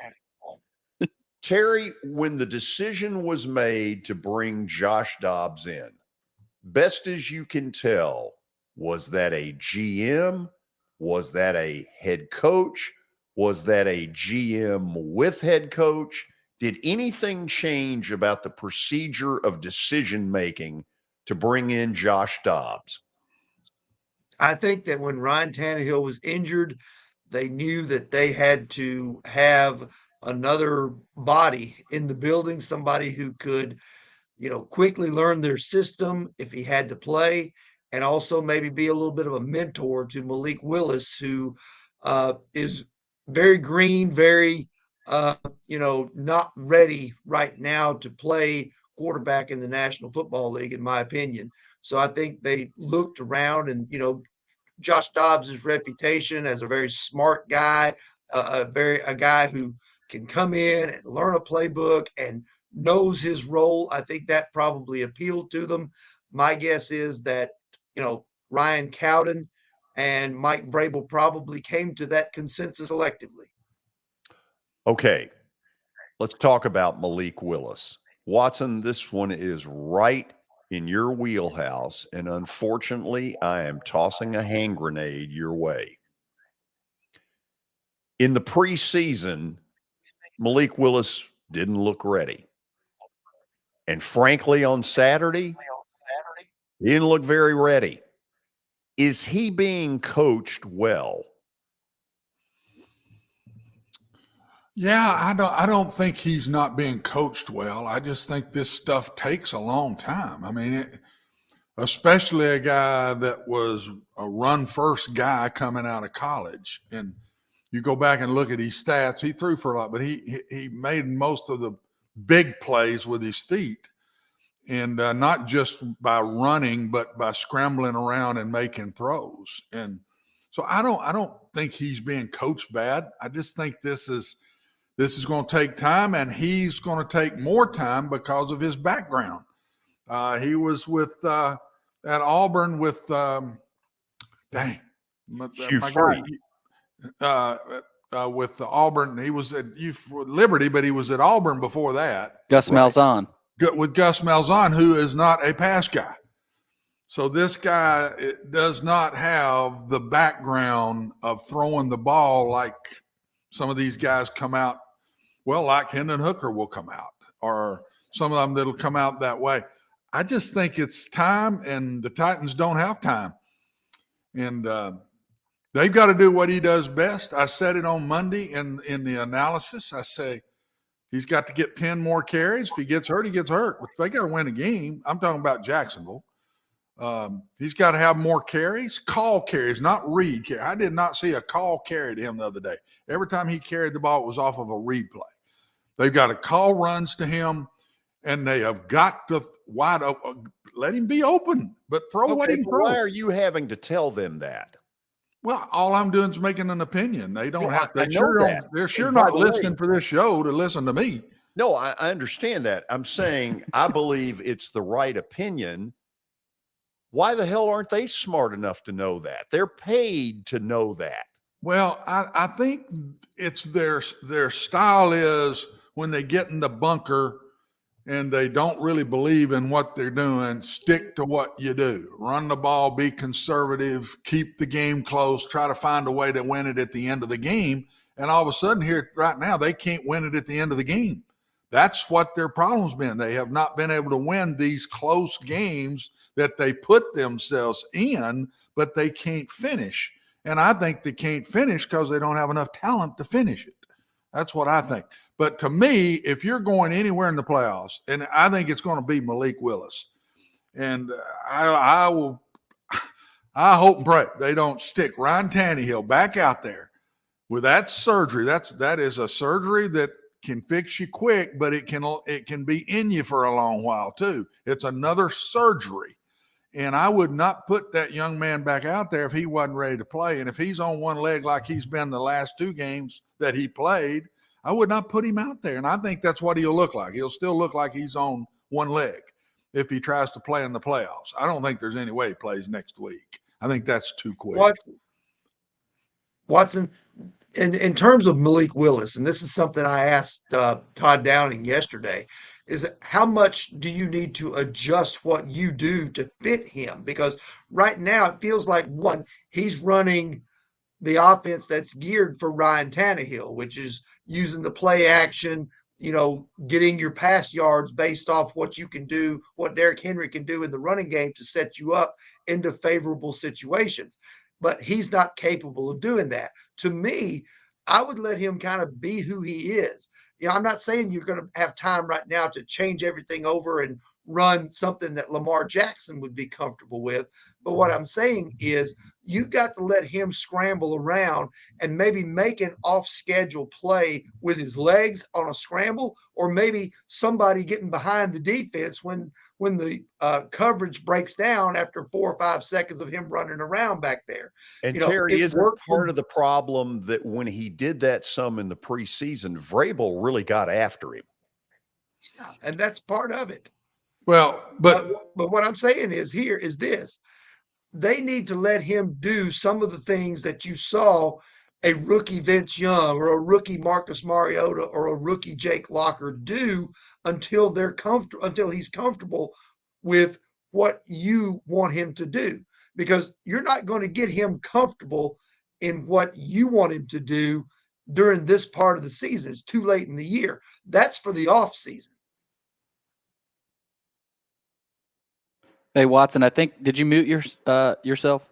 Terry, when the decision was made to bring Josh Dobbs in, best as you can tell, was that a GM? Was that a head coach? Was that a GM with head coach? Did anything change about the procedure of decision-making to bring in Josh Dobbs? I think that when Ryan Tannehill was injured, they knew that they had to have another body in the building, somebody who could, quickly learn their system if he had to play, and also maybe be a little bit of a mentor to Malik Willis, who is very green, very not ready right now to play quarterback in the National Football League, in my opinion. So I think they looked around and, Josh Dobbs' reputation as a very smart guy, a guy who can come in and learn a playbook and knows his role. I think that probably appealed to them. My guess is that, Ryan Cowden and Mike Vrabel probably came to that consensus collectively. Okay, let's talk about Malik Willis. Watson, this one is right in your wheelhouse, and unfortunately, I am tossing a hand grenade your way. In the preseason, Malik Willis didn't look ready. And frankly, on Saturday, he didn't look very ready. Is he being coached well? Yeah, I don't think he's not being coached well. I just think this stuff takes a long time. I mean, especially a guy that was a run first guy coming out of college. And you go back and look at his stats, he threw for a lot, but he made most of the big plays with his feet. And not just by running, but by scrambling around and making throws. And so I don't think he's being coached bad. I just think this is going to take time, and he's going to take more time because of his background. He was with at Auburn with Hugh Freeze. with the Auburn. He was at Liberty, but he was at Auburn before that. Gus Malzahn. With Gus Malzahn, who is not a pass guy. So this guy does not have the background of throwing the ball like some of these guys come out. Well, like Hendon Hooker will come out, or some of them that'll come out that way. I just think it's time, and the Titans don't have time. And they've got to do what he does best. I said it on Monday in the analysis. I say he's got to get 10 more carries. If he gets hurt, he gets hurt. But they got to win a game. I'm talking about Jacksonville. He's got to have more carries, call carries, not read carry. I did not see a call carry to him the other day. Every time he carried the ball, it was off of a read play. They've got to call runs to him, and they have got to wide open. Let him be open, but throw what he can throw. Why are you having to tell them that? Well, all I'm doing is making an opinion. They don't have. They're sure And not listening for this show to listen to me. No, I understand that. I'm saying I believe it's the right opinion. Why the hell aren't they smart enough to know that? They're paid to know that. Well, I think it's their style is when they get in the bunker and they don't really believe in what they're doing, stick to what you do. Run the ball, be conservative, keep the game close, try to find a way to win it at the end of the game. And all of a sudden here right now, they can't win it at the end of the game. That's what their problem's been. They have not been able to win these close games that they put themselves in, but they can't finish. And I think they can't finish because they don't have enough talent to finish it. That's what I think. But to me, if you're going anywhere in the playoffs, and I think it's going to be Malik Willis, and I hope and pray they don't stick Ryan Tannehill back out there with that surgery. That is a surgery that can fix you quick, but it can be in you for a long while too. It's another surgery. And I would not put that young man back out there if he wasn't ready to play. And if he's on one leg like he's been the last two games that he played, I would not put him out there. And I think that's what he'll look like. He'll still look like he's on one leg if he tries to play in the playoffs. I don't think there's any way he plays next week. I think that's too quick. Watson, in terms of Malik Willis, and this is something I asked Todd Downing yesterday, is how much do you need to adjust what you do to fit him? Because right now it feels like, one, he's running the offense that's geared for Ryan Tannehill, which is using the play action, getting your pass yards based off what you can do, what Derrick Henry can do in the running game to set you up into favorable situations. But he's not capable of doing that. To me, I would let him kind of be who he is. I'm not saying you're going to have time right now to change everything over and run something that Lamar Jackson would be comfortable with. But what I'm saying is you got to let him scramble around and maybe make an off-schedule play with his legs on a scramble, or maybe somebody getting behind the defense when the coverage breaks down after 4 or 5 seconds of him running around back there. And Terry, isn't part of the problem that when he did that some in the preseason, Vrabel really got after him? Yeah, and that's part of it. Well, but what I'm saying is here is this. They need to let him do some of the things that you saw a rookie Vince Young or a rookie Marcus Mariota or a rookie Jake Locker do until he's comfortable with what you want him to do. Because you're not going to get him comfortable in what you want him to do during this part of the season. It's too late in the year. That's for the off season. Hey, Watson, I think, did you mute yourself?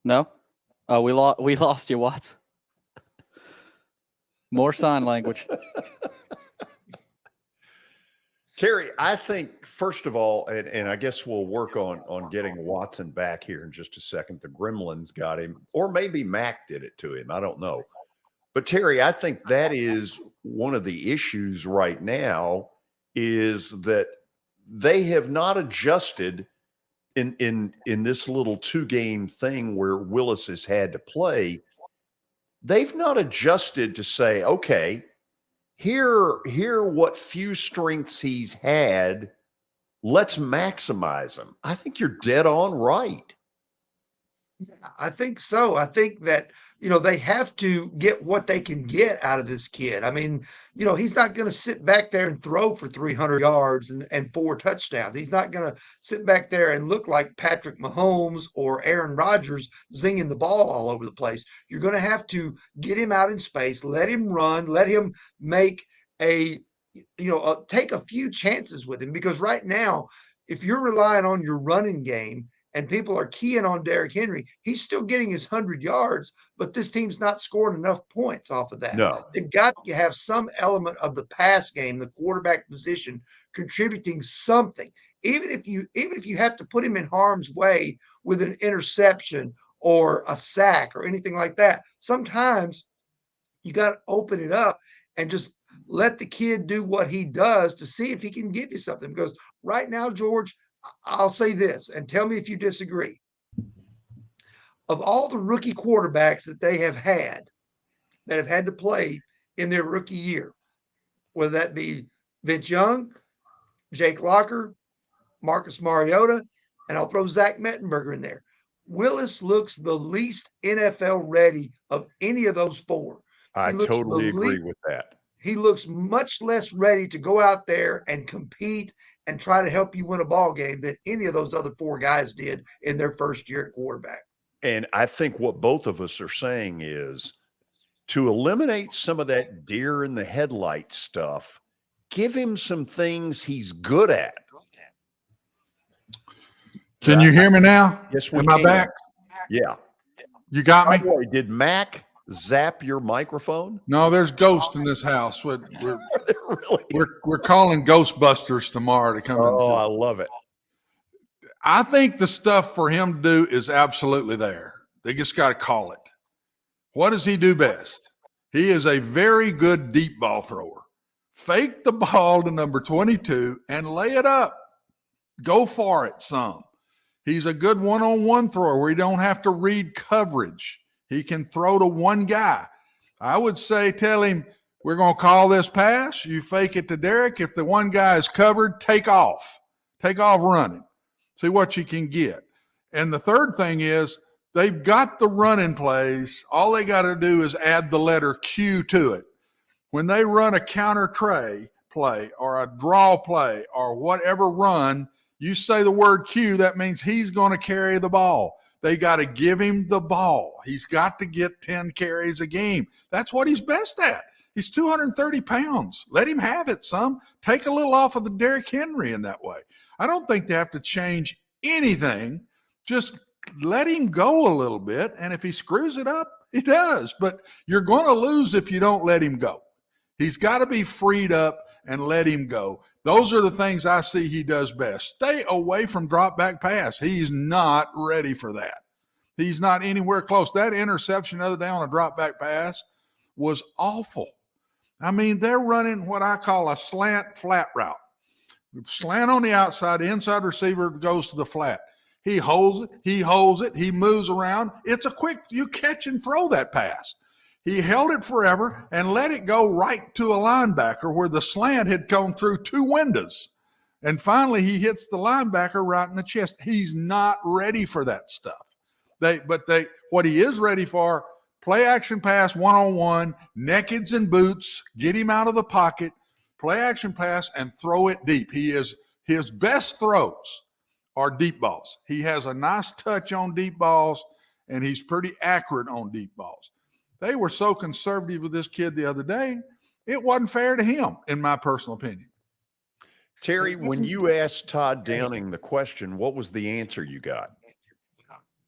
No? Oh, we lost you, Watson. More sign language. Terry, I think, first of all, and I guess we'll work on getting Watson back here in just a second. The Gremlins got him, or maybe Mac did it to him. I don't know. But, Terry, I think that is one of the issues right now, is that they have not adjusted in this little 2-game thing where Willis has had to play. They've not adjusted to say, okay, here what few strengths he's had, let's maximize them. I think you're dead on right. I think so. I think that, they have to get what they can get out of this kid. I mean, he's not going to sit back there and throw for 300 yards and 4 touchdowns. He's not going to sit back there and look like Patrick Mahomes or Aaron Rodgers zinging the ball all over the place. You're going to have to get him out in space, let him run, let him make take a few chances with him, because right now, if you're relying on your running game, and people are keying on Derrick Henry, he's still getting his 100 yards, but this team's not scoring enough points off of that. No. They've got to have some element of the pass game, the quarterback position, contributing something. Even if you have to put him in harm's way with an interception or a sack or anything like that, sometimes you got to open it up and just let the kid do what he does to see if he can give you something. Because right now, George, I'll say this, and tell me if you disagree. Of all the rookie quarterbacks that they have had to play in their rookie year, whether that be Vince Young, Jake Locker, Marcus Mariota, and I'll throw Zach Mettenberger in there, Willis looks the least NFL ready of any of those four. I totally agree with that. He looks much less ready to go out there and compete and try to help you win a ball game than any of those other four guys did in their first year at quarterback. And I think what both of us are saying is to eliminate some of that deer in the headlight stuff, give him some things he's good at. Can you hear me now? Yes, we Am can. I back? Yeah. You got me? By the way, did Mac zap your microphone? No, there's ghosts in this house. We're calling Ghostbusters tomorrow to come in. Oh, I love it. I think the stuff for him to do is absolutely there. They just got to call it. What does he do best? He is a very good deep ball thrower. Fake the ball to number 22 and lay it up. Go for it some. He's a good one-on-one thrower where you don't have to read coverage. He can throw to one guy. I would say tell him, we're going to call this pass. You fake it to Derrick. If the one guy is covered, take off. Take off running. See what you can get. And the third thing is they've got the running plays. All they got to do is add the letter Q to it. When they run a counter play or a draw play or whatever run, you say the word Q, that means he's going to carry the ball. They got to give him the ball. He's got to get 10 carries a game. That's what he's best at. He's 230 pounds. Let him have it some. Take a little off of the Derrick Henry in that way. I don't think they have to change anything. Just let him go a little bit. And if he screws it up, he does. But you're going to lose if you don't let him go. He's got to be freed up and let him go. Those are the things I see he does best. Stay away from drop back pass. He's not ready for that. He's not anywhere close. That interception the other day on a drop back pass was awful. I mean, they're running what I call a slant flat route. Slant on the outside, the inside receiver goes to the flat. He holds it, he moves around. It's a quick, you catch and throw that pass. He held it forever and let it go right to a linebacker where the slant had come through 2 windows. And finally, he hits the linebacker right in the chest. He's not ready for that stuff. What he is ready for, play action pass, one-on-one, nakeds and boots, get him out of the pocket, play action pass, and throw it deep. His best throws are deep balls. He has a nice touch on deep balls, and he's pretty accurate on deep balls. They were so conservative with this kid the other day, it wasn't fair to him, in my personal opinion. Terry, when you asked Todd Downing the question, what was the answer you got?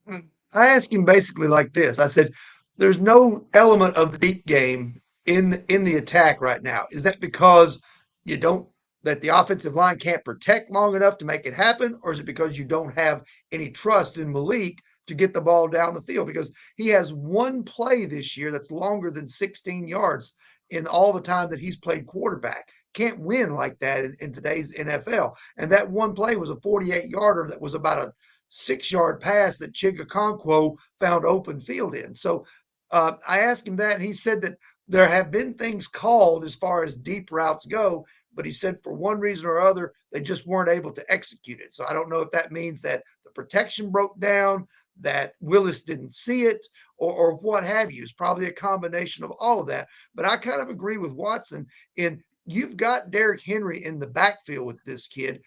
I asked him basically like this. I said, there's no element of the deep game in the attack right now. Is that because that the offensive line can't protect long enough to make it happen? Or is it because you don't have any trust in Malik to get the ball down the field? Because he has one play this year that's longer than 16 yards in all the time that he's played quarterback. Can't win like that in today's NFL. And that one play was a 48-yarder that was about a 6-yard pass that Chigakonkwo found open field in. So I asked him that, and he said that There have been things called as far as deep routes go, but he said for one reason or other, they just weren't able to execute it. So I don't know if that means that the protection broke down, that Willis didn't see it, or what have you. It's probably a combination of all of that. But I kind of agree with Watson in you've got Derrick Henry in the backfield with this kid.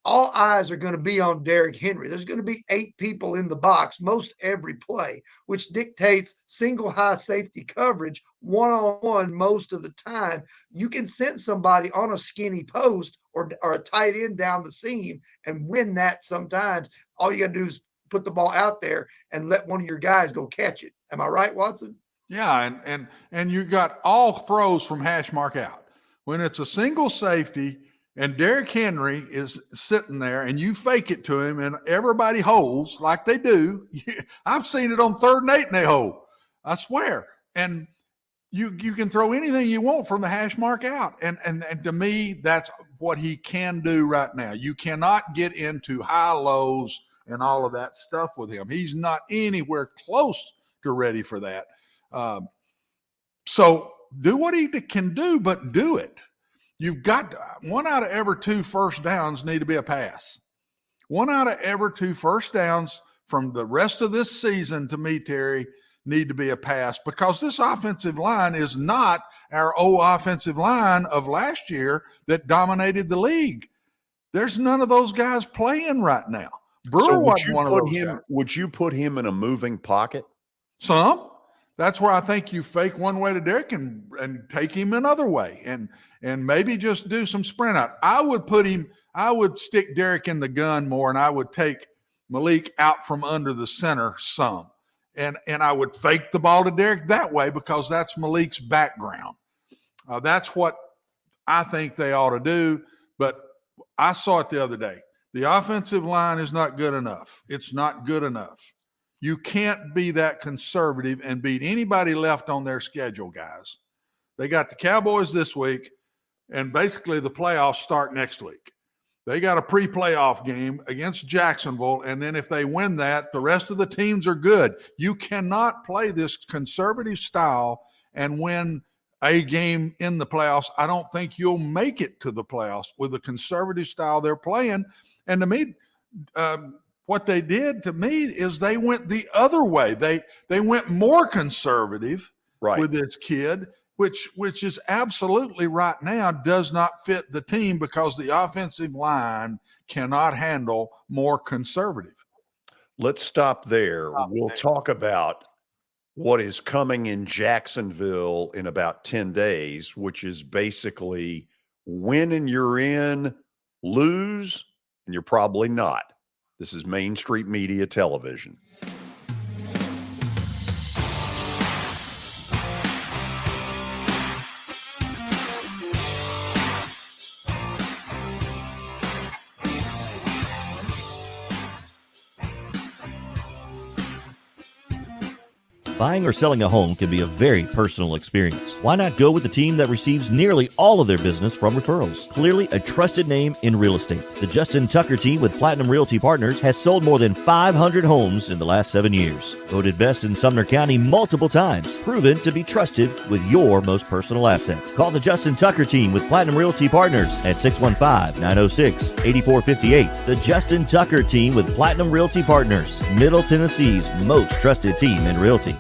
All eyes are going to be on Derrick Henry. There's going to be 8 people in the box most every play, which dictates single high safety coverage, one-on-one most of the time. You can send somebody on a skinny post or a tight end down the seam and win that sometimes. All you got to do is put the ball out there and let one of your guys go catch it. Am I right, Watson? Yeah, and you got all throws from hash mark out. When it's a single safety and Derrick Henry is sitting there and you fake it to him and everybody holds like they do. I've seen it on 3rd and 8 and they hold. I swear. And you can throw anything you want from the hash mark out. And to me, that's what he can do right now. You cannot get into high lows and all of that stuff with him. He's not anywhere close to ready for that. So do what he can do, but do it. You've got 1 out of every 2 first downs need to be a pass. 1 out of every 2 first downs from the rest of this season, to me, Terry, need to be a pass, because this offensive line is not our old offensive line of last year that dominated the league. There's none of those guys playing right now. Brewer wasn't one of those guys. Would you put him in a moving pocket? Some. That's where I think you fake one way to Derrick and take him another way and maybe just do some sprint out. I would stick Derrick in the gun more, and I would take Malik out from under the center some. And I would fake the ball to Derrick that way, because that's Malik's background. That's what I think they ought to do. But I saw it the other day. The offensive line is not good enough. It's not good enough. You can't be that conservative and beat anybody left on their schedule, guys. They got the Cowboys this week, and basically the playoffs start next week. They got a pre-playoff game against Jacksonville, and then if they win that, the rest of the teams are good. You cannot play this conservative style and win a game in the playoffs. I don't think you'll make it to the playoffs with the conservative style they're playing. And to me, what they did to me is they went the other way. They went more conservative with this kid, which is absolutely right now does not fit the team, because the offensive line cannot handle more conservative. Let's stop there. We'll talk about what is coming in Jacksonville in about 10 days, which is basically win and you're in, lose and you're probably not. This is Main Street Media Television. Buying or selling a home can be a very personal experience. Why not go with the team that receives nearly all of their business from referrals? Clearly a trusted name in real estate. The Justin Tucker team with Platinum Realty Partners has sold more than 500 homes in the last 7 years. Voted best in Sumner County multiple times. Proven to be trusted with your most personal assets. Call the Justin Tucker team with Platinum Realty Partners at 615-906-8458. The Justin Tucker team with Platinum Realty Partners, Middle Tennessee's most trusted team in realty.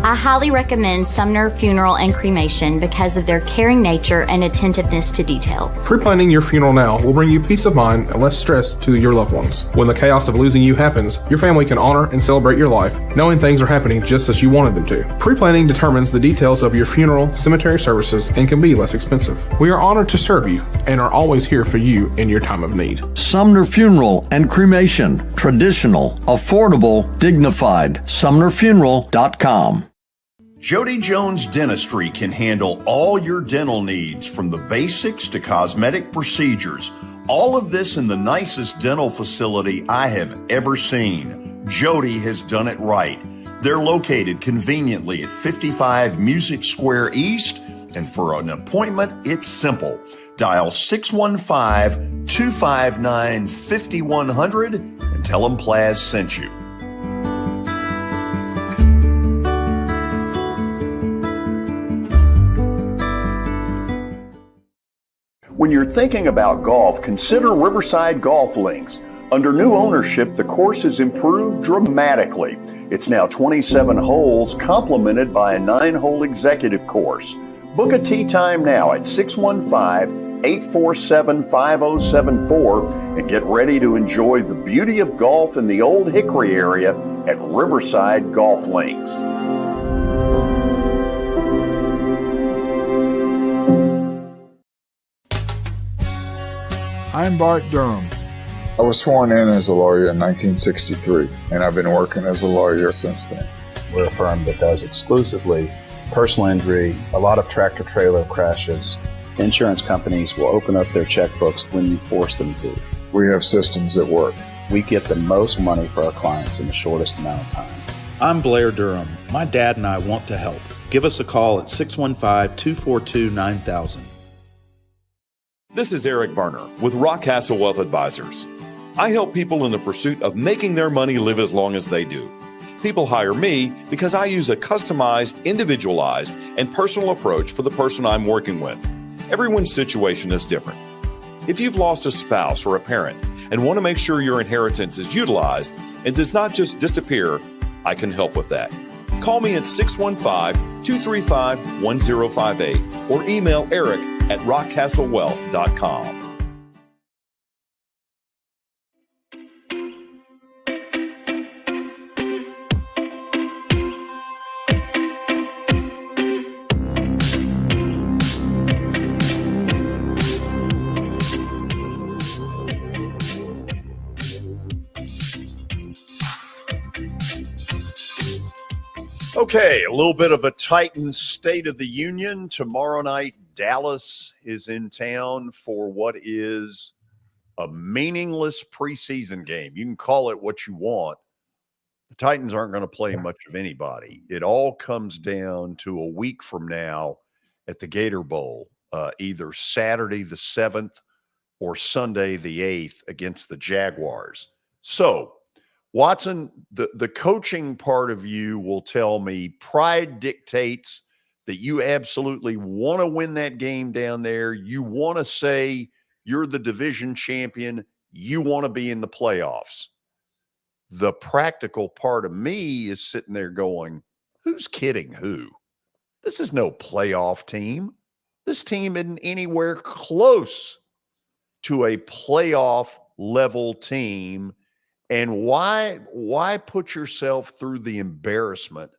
I highly recommend Sumner Funeral and Cremation because of their caring nature and attentiveness to detail. Pre-planning your funeral now will bring you peace of mind and less stress to your loved ones. When the chaos of losing you happens, your family can honor and celebrate your life, knowing things are happening just as you wanted them to. Pre-planning determines the details of your funeral, cemetery services, and can be less expensive. We are honored to serve you and are always here for you in your time of need. Sumner Funeral and Cremation. Traditional, affordable, dignified. SumnerFuneral.com. Jody Jones Dentistry can handle all your dental needs, from the basics to cosmetic procedures. All of this in the nicest dental facility I have ever seen. Jody has done it right. They're located conveniently at 55 Music Square East, and for an appointment, it's simple. Dial 615-259-5100 and tell them Plaz sent you. When you're thinking about golf, consider Riverside Golf Links. Under new ownership, the course has improved dramatically. It's now 27 holes, complemented by a 9-hole executive course. Book a tee time now at 615-847-5074 and get ready to enjoy the beauty of golf in the Old Hickory area at Riverside Golf Links. I'm Bart Durham. I was sworn in as a lawyer in 1963, and I've been working as a lawyer since then. We're a firm that does exclusively personal injury, a lot of tractor-trailer crashes. Insurance companies will open up their checkbooks when you force them to. We have systems that work. We get the most money for our clients in the shortest amount of time. I'm Blair Durham. My dad and I want to help. Give us a call at 615-242-9000. This is Eric Berner with Rockcastle Wealth Advisors. I help people in the pursuit of making their money live as long as they do. People hire me because I use a customized, individualized, and personal approach for the person I'm working with. Everyone's situation is different. If you've lost a spouse or a parent and want to make sure your inheritance is utilized and does not just disappear, I can help with that. Call me at 615-235-1058 or email Eric at rockcastlewealth.com. Okay, a little bit of a Titans State of the Union. Tomorrow night, Dallas is in town for what is a meaningless preseason game. You can call it what you want. The Titans aren't going to play much of anybody. It all comes down to a week from now at the Gator Bowl, either Saturday the 7th or Sunday the 8th against the Jaguars. So, Watson, the coaching part of you will tell me pride dictates that you absolutely want to win that game down there. You want to say you're the division champion. You want to be in the playoffs. The practical part of me is sitting there going, who's kidding who? This is no playoff team. This team isn't anywhere close to a playoff level team. And why put yourself through the embarrassment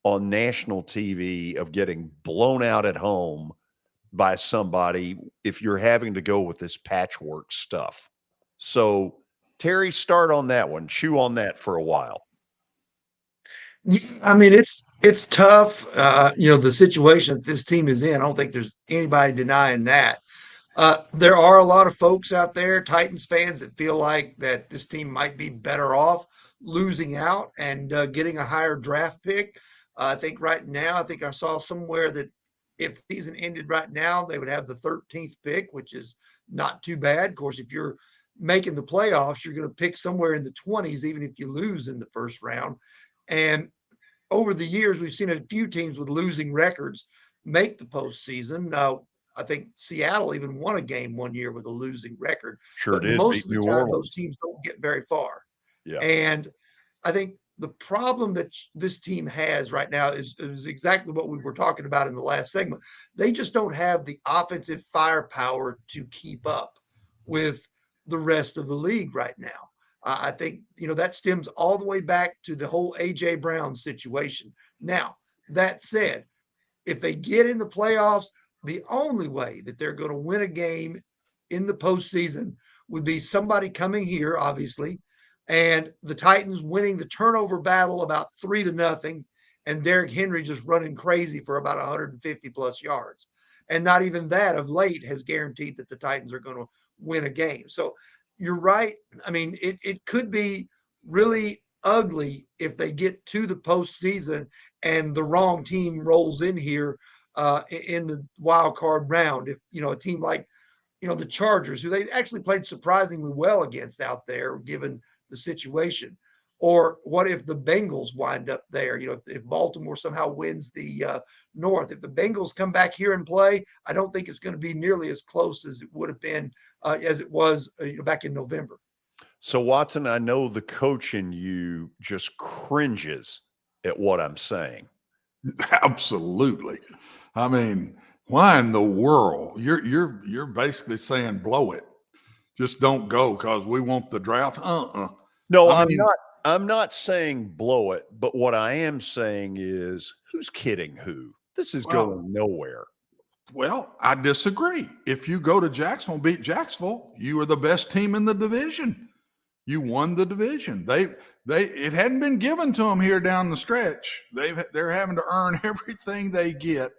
on national TV of getting blown out at home by somebody if you're having to go with this patchwork stuff? So, Terry, start on that one. Chew on that for a while. I mean, it's tough. The situation that this team is in, I don't think there's anybody denying that. There are a lot of folks out there, Titans fans, that feel like that this team might be better off losing out and getting a higher draft pick. I think right now, I saw somewhere that if the season ended right now, they would have the 13th pick, which is not too bad. Of course, if you're making the playoffs, you're going to pick somewhere in the 20s, even if you lose in the first round. And over the years, we've seen a few teams with losing records make the postseason. I think Seattle even won a game one year with a losing record. Sure did. Most of the time, those teams don't get very far. Yeah. And I think the problem that this team has right now is exactly what we were talking about in the last segment. They just don't have the offensive firepower to keep up with the rest of the league right now. I think, that stems all the way back to the whole A.J. Brown situation. Now, that said, if they get in the playoffs, the only way that they're going to win a game in the postseason would be somebody coming here, obviously, and the Titans winning the turnover battle about 3-0, and Derrick Henry just running crazy for about 150 plus yards. And not even that of late has guaranteed that the Titans are going to win a game. So you're right. I mean, it could be really ugly if they get to the postseason and the wrong team rolls in here in the wild card round. If, a team like, the Chargers, who they actually played surprisingly well against out there, given the situation. Or what if the Bengals wind up there? If Baltimore somehow wins the north. If the Bengals come back here and play, I don't think it's going to be nearly as close as it would have been as it was back in November. So, Watson, I know the coach in you just cringes at what I'm saying. Absolutely. I mean, why in the world? You're basically saying blow it. Just don't go because we want the draft. No, I'm not saying blow it, but what I am saying is who's kidding who? This is going nowhere. Well, I disagree. If you go to Jacksonville, beat Jacksonville, you are the best team in the division. You won the division. It hadn't been given to them here down the stretch. They're having to earn everything they get.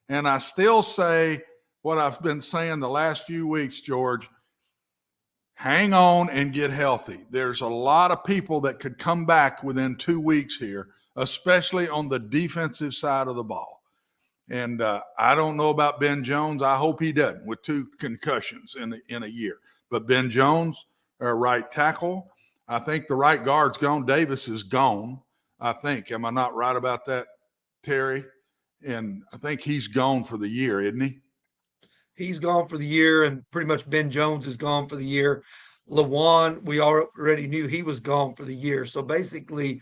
And I still say what I've been saying the last few weeks, George, hang on and get healthy. There's a lot of people that could come back within 2 weeks here, especially on the defensive side of the ball. And I don't know about Ben Jones. I hope he doesn't with 2 concussions in a year. But Ben Jones, our right tackle, I think the right guard's gone. Davis is gone, I think. Am I not right about that, Terry? And I think he's gone for the year, isn't he? He's gone for the year, and pretty much Ben Jones is gone for the year. Lawan, we already knew he was gone for the year. So basically,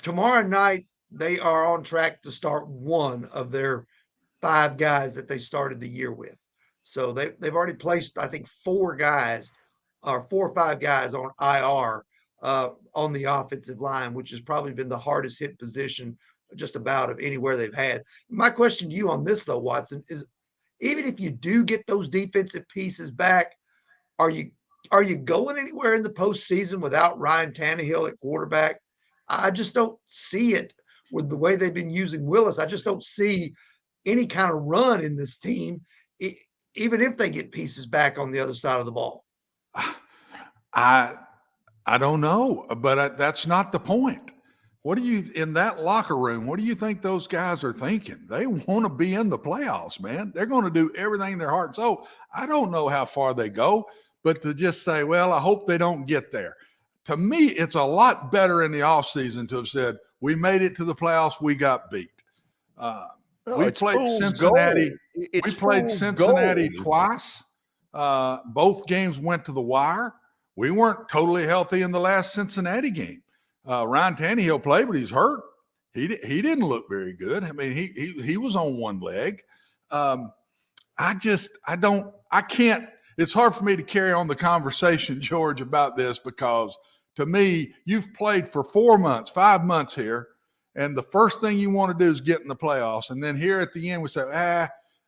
tomorrow night, they are on track to start one of their 5 guys that they started the year with. So they've already placed, I think, 4 or 5 guys on IR on the offensive line, which has probably been the hardest hit position just about of anywhere they've had. My question to you on this, though, Watson, is even if you do get those defensive pieces back, are you going anywhere in the postseason without Ryan Tannehill at quarterback? I just don't see it with the way they've been using Willis. I just don't see any kind of run in this team, even if they get pieces back on the other side of the ball. I don't know, but that's not the point. What do you, in that locker room, what do you think those guys are thinking? They want to be in the playoffs, man. They're going to do everything in their heart. So I don't know how far they go, but to just say, well, I hope they don't get there. To me, it's a lot better in the offseason to have said, we made it to the playoffs, we got beat. We played Cincinnati. We played Cincinnati twice. Both games went to the wire. We weren't totally healthy in the last Cincinnati game. Ryan Tannehill played, but he's hurt. He didn't look very good. I mean, he was on one leg. I can't. It's hard for me to carry on the conversation, George, about this because to me, you've played for 4 months, 5 months here, and the first thing you want to do is get in the playoffs. And then here at the end, we say,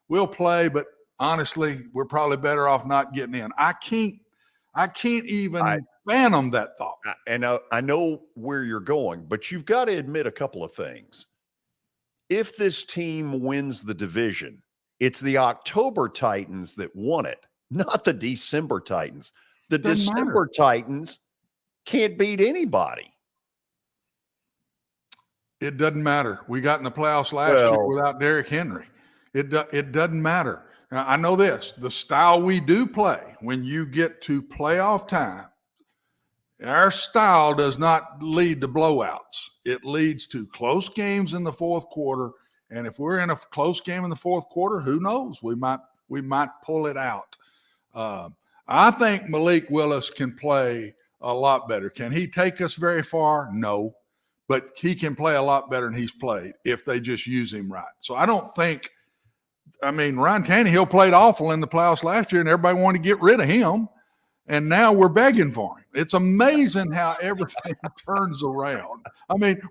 we'll play, but honestly, we're probably better off not getting in. I can't even fathom that thought. And I know where you're going, but you've got to admit a couple of things. If this team wins the division, it's the October Titans that won it, not the December Titans. The December Titans can't beat anybody. It doesn't matter. We got in the playoffs last year without Derrick Henry. It doesn't matter. Now, I know this. The style we do play, when you get to playoff time, our style does not lead to blowouts. It leads to close games in the fourth quarter. And if we're in a close game in the fourth quarter, who knows? We might pull it out. I think Malik Willis can play a lot better. Can he take us very far? No. But he can play a lot better than he's played if they just use him right. So I don't think – Ryan Tannehill played awful in the playoffs last year, and everybody wanted to get rid of him. And now we're begging for him. It's amazing how everything turns around.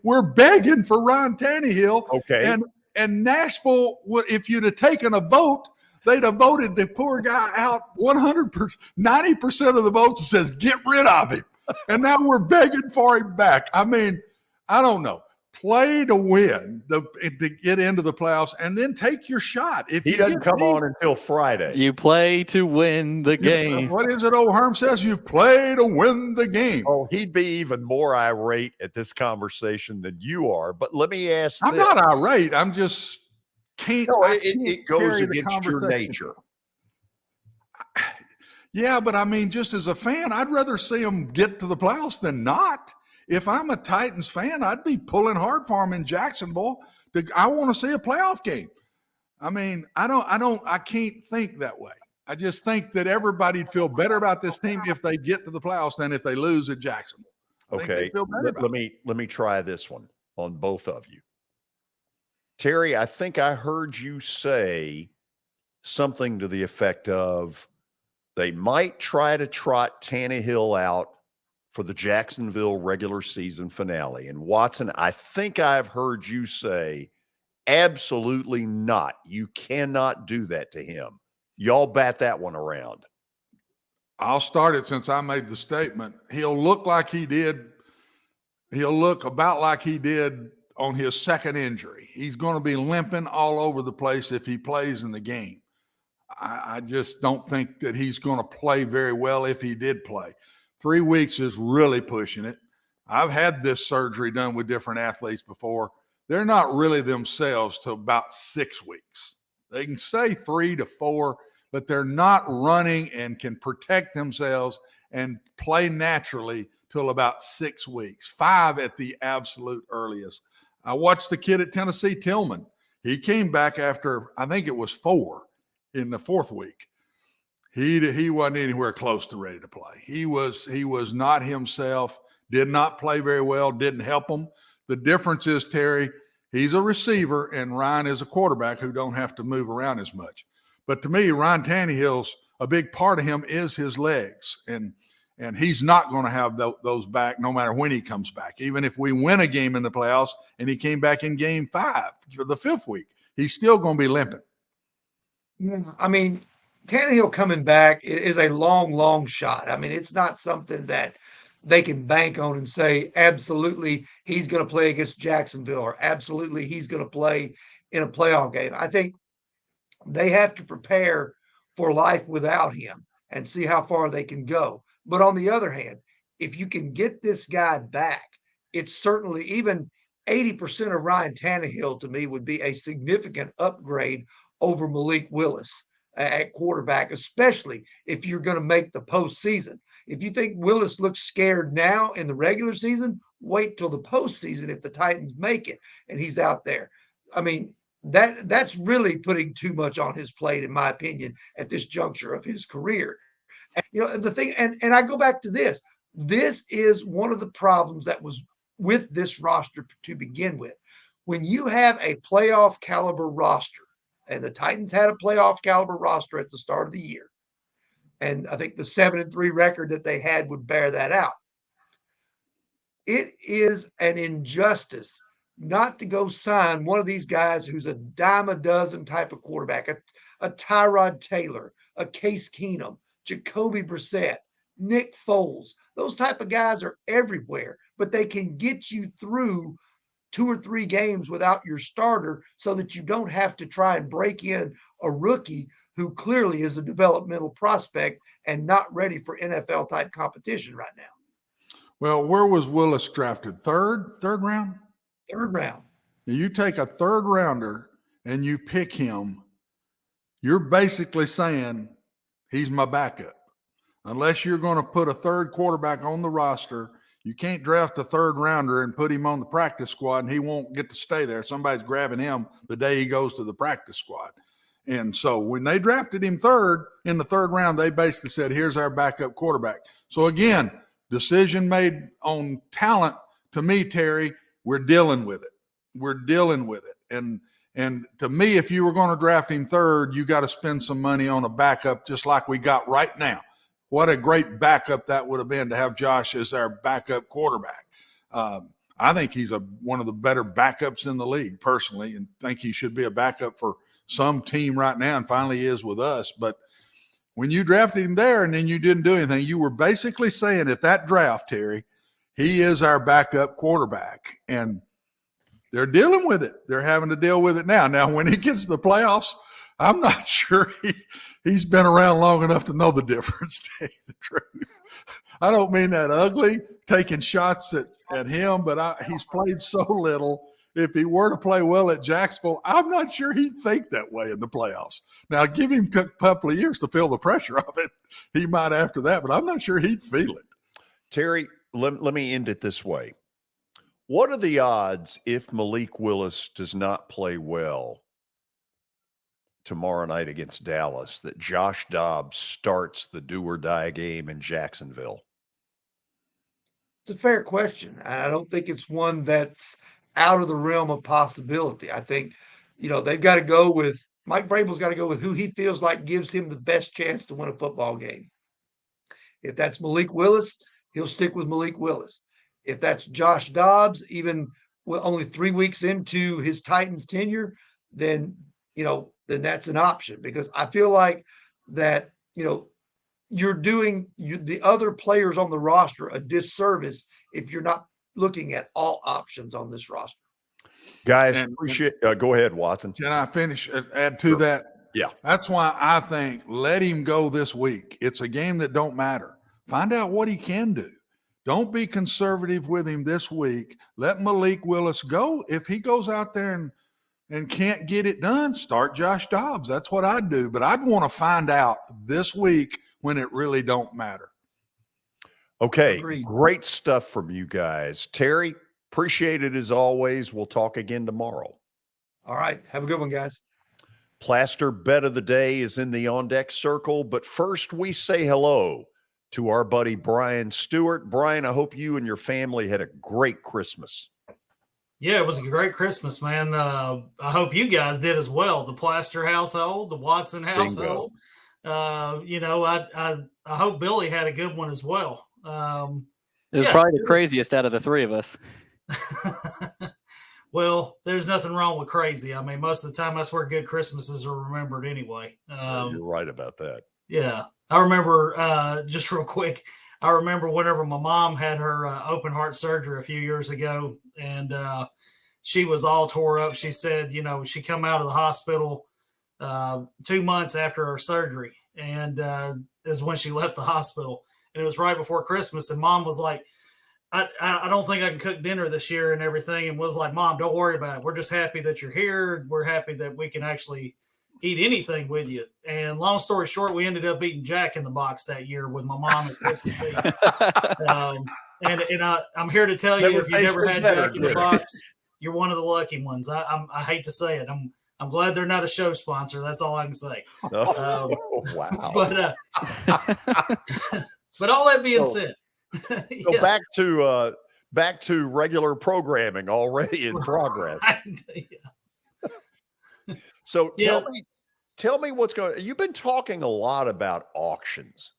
We're begging for Ryan Tannehill. Okay. And Nashville, if you'd have taken a vote, they'd have voted the poor guy out 100%, 90% of the votes that says get rid of him. And now we're begging for him back. I don't know. Play to win, to get into the playoffs, and then take your shot. If he doesn't come on until Friday. You play to win the game. What is it old Herm says? You play to win the game. Oh, he'd be even more irate at this conversation than you are. But let me ask I'm not irate. I'm just can't. No, it goes against your nature. Yeah, but just as a fan, I'd rather see them get to the playoffs than not. If I'm a Titans fan, I'd be pulling hard for them in Jacksonville I want to see a playoff game. I mean, I can't think that way. I just think that everybody'd feel better about this team if they get to the playoffs than if they lose at Jacksonville. Okay, let me try this one on both of you. Terry, I think I heard you say something to the effect of they might try to trot Tannehill out for the Jacksonville regular season finale. And Watson, I think I've heard you say, absolutely not. You cannot do that to him. Y'all bat that one around. I'll start it since I made the statement. He'll look like he did. He'll look about like he did on his second injury. He's going to be limping all over the place if he plays in the game. I just don't think that he's going to play very well if he did play. 3 weeks is really pushing it. I've had this surgery done with different athletes before. They're not really themselves till about 6 weeks. They can say 3 to 4, but they're not running and can protect themselves and play naturally till about 6 weeks, 5 at the absolute earliest. I watched the kid at Tennessee, Tillman. He came back after, I think it was 4 in the 4th week. He wasn't anywhere close to ready to play. He was not himself, did not play very well, didn't help him. The difference is, Terry, he's a receiver and Ryan is a quarterback who don't have to move around as much. But to me, Ryan Tannehill's, a big part of him is his legs. And he's not going to have those back no matter when he comes back. Even if we win a game in the playoffs and he came back in game 5 for the 5th week, he's still going to be limping. Yeah, I mean, Tannehill coming back is a long shot. I mean, it's not something that they can bank on and say, absolutely, he's going to play against Jacksonville or absolutely he's going to play in a playoff game. I think they have to prepare for life without him and see how far they can go. But on the other hand, if you can get this guy back, it's certainly even 80% of Ryan Tannehill to me would be a significant upgrade over Malik Willis at quarterback, especially if you're going to make the postseason. If you think Willis looks scared now in the regular season, wait till the postseason if the Titans make it and he's out there. I mean, that's really putting too much on his plate, in my opinion, at this juncture of his career. And, you know, the thing, and I go back to this. This is one of the problems that was with this roster to begin with. When you have a playoff caliber roster, and the Titans had a playoff caliber roster at the start of the year, and I think the 7-3 record that they had would bear that out. It is an injustice not to go sign one of these guys who's a dime a dozen type of quarterback, a Tyrod Taylor, a Case Keenum, Jacoby Brissett, Nick Foles. Those type of guys are everywhere, but they can get you through 2 or 3 games without your starter so that you don't have to try and break in a rookie who clearly is a developmental prospect and not ready for NFL type competition right now. Well, where was Willis drafted? Third round? 3rd round. You take a 3rd rounder and you pick him, you're basically saying he's my backup. Unless you're going to put a 3rd quarterback on the roster, you can't draft a 3rd rounder and put him on the practice squad and he won't get to stay there. Somebody's grabbing him the day he goes to the practice squad. And so when they drafted him 3rd in the 3rd round, they basically said, here's our backup quarterback. So again, decision made on talent. To me, Terry, we're dealing with it. And to me, if you were going to draft him 3rd, you got to spend some money on a backup just like we got right now. What a great backup that would have been to have Josh as our backup quarterback. I think he's one of the better backups in the league personally, and think he should be a backup for some team right now, and finally is with us. But when you drafted him there and then you didn't do anything, you were basically saying at that draft, Terry, he is our backup quarterback. And they're dealing with it. They're having to deal with it now. Now, when he gets to the playoffs, I'm not sure he's been around long enough to know the difference, to tell you the truth. I don't mean that ugly, taking shots at him, but he's played so little. If he were to play well at Jacksonville, I'm not sure he'd think that way in the playoffs. Now, give him a couple of years to feel the pressure of it. He might after that, but I'm not sure he'd feel it. Terry, let me end it this way. What are the odds if Malik Willis does not play well tomorrow night against Dallas that Josh Dobbs starts the do or die game in Jacksonville? It's a fair question. I don't think it's one that's out of the realm of possibility. I think, they've got to go with Mike Vrabel's got to go with who he feels like gives him the best chance to win a football game. If that's Malik Willis, he'll stick with Malik Willis. If that's Josh Dobbs, even with only 3 weeks into his Titans tenure, then that's an option, because I feel like that, you're doing the other players on the roster a disservice if you're not looking at all options on this roster. Guys, appreciate go ahead, Watson. Can I finish? Add to that? Yeah. That's why I think let him go this week. It's a game that don't matter. Find out what he can do. Don't be conservative with him this week. Let Malik Willis go. If he goes out there and can't get it done, start Josh Dobbs. That's what I'd do. But I'd want to find out this week when it really don't matter. Okay, great stuff from you guys. Terry, appreciate it as always. We'll talk again tomorrow. All right. Have a good one, guys. Plaster Bet of the Day is in the On Deck circle, but first we say hello to our buddy Brian Stewart. Brian, I hope you and your family had a great Christmas. Yeah, it was a great Christmas, man. I hope you guys did as well. The Plaster household, the Watson household. I hope Billy had a good one as well. It was probably the craziest out of the three of us. Well, there's nothing wrong with crazy. I mean, most of the time, that's where good Christmases are remembered anyway. You're right about that. Yeah. I remember, just real quick, I remember whenever my mom had her open heart surgery a few years ago, and she was all tore up. She said, she come out of the hospital 2 months after her surgery, and is when she left the hospital. And it was right before Christmas, and Mom was like, I don't think I can cook dinner this year and everything, and was like, Mom, don't worry about it. We're just happy that you're here. We're happy that we can actually eat anything with you. And long story short, we ended up eating Jack in the Box that year with my mom at Christmas Eve. I'm here to tell you, if you never had Jack in the Box, you're one of the lucky ones. I hate to say it. I'm glad they're not a show sponsor. That's all I can say. Wow. But all that being said, so back to regular programming already in progress. So tell me what's going on. You've been talking a lot about auctions,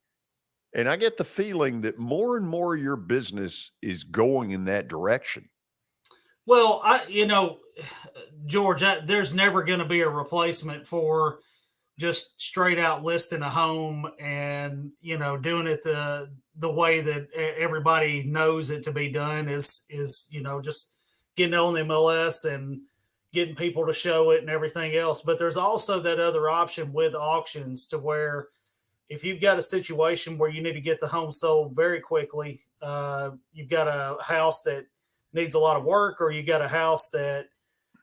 and I get the feeling that more and more your business is going in that direction. Well, George, there's never going to be a replacement for just straight out listing a home and, doing it the way that everybody knows it to be done is just getting on the MLS and getting people to show it and everything else. But there's also that other option with auctions, to where if you've got a situation where you need to get the home sold very quickly, you've got a house that needs a lot of work, or you got a house that,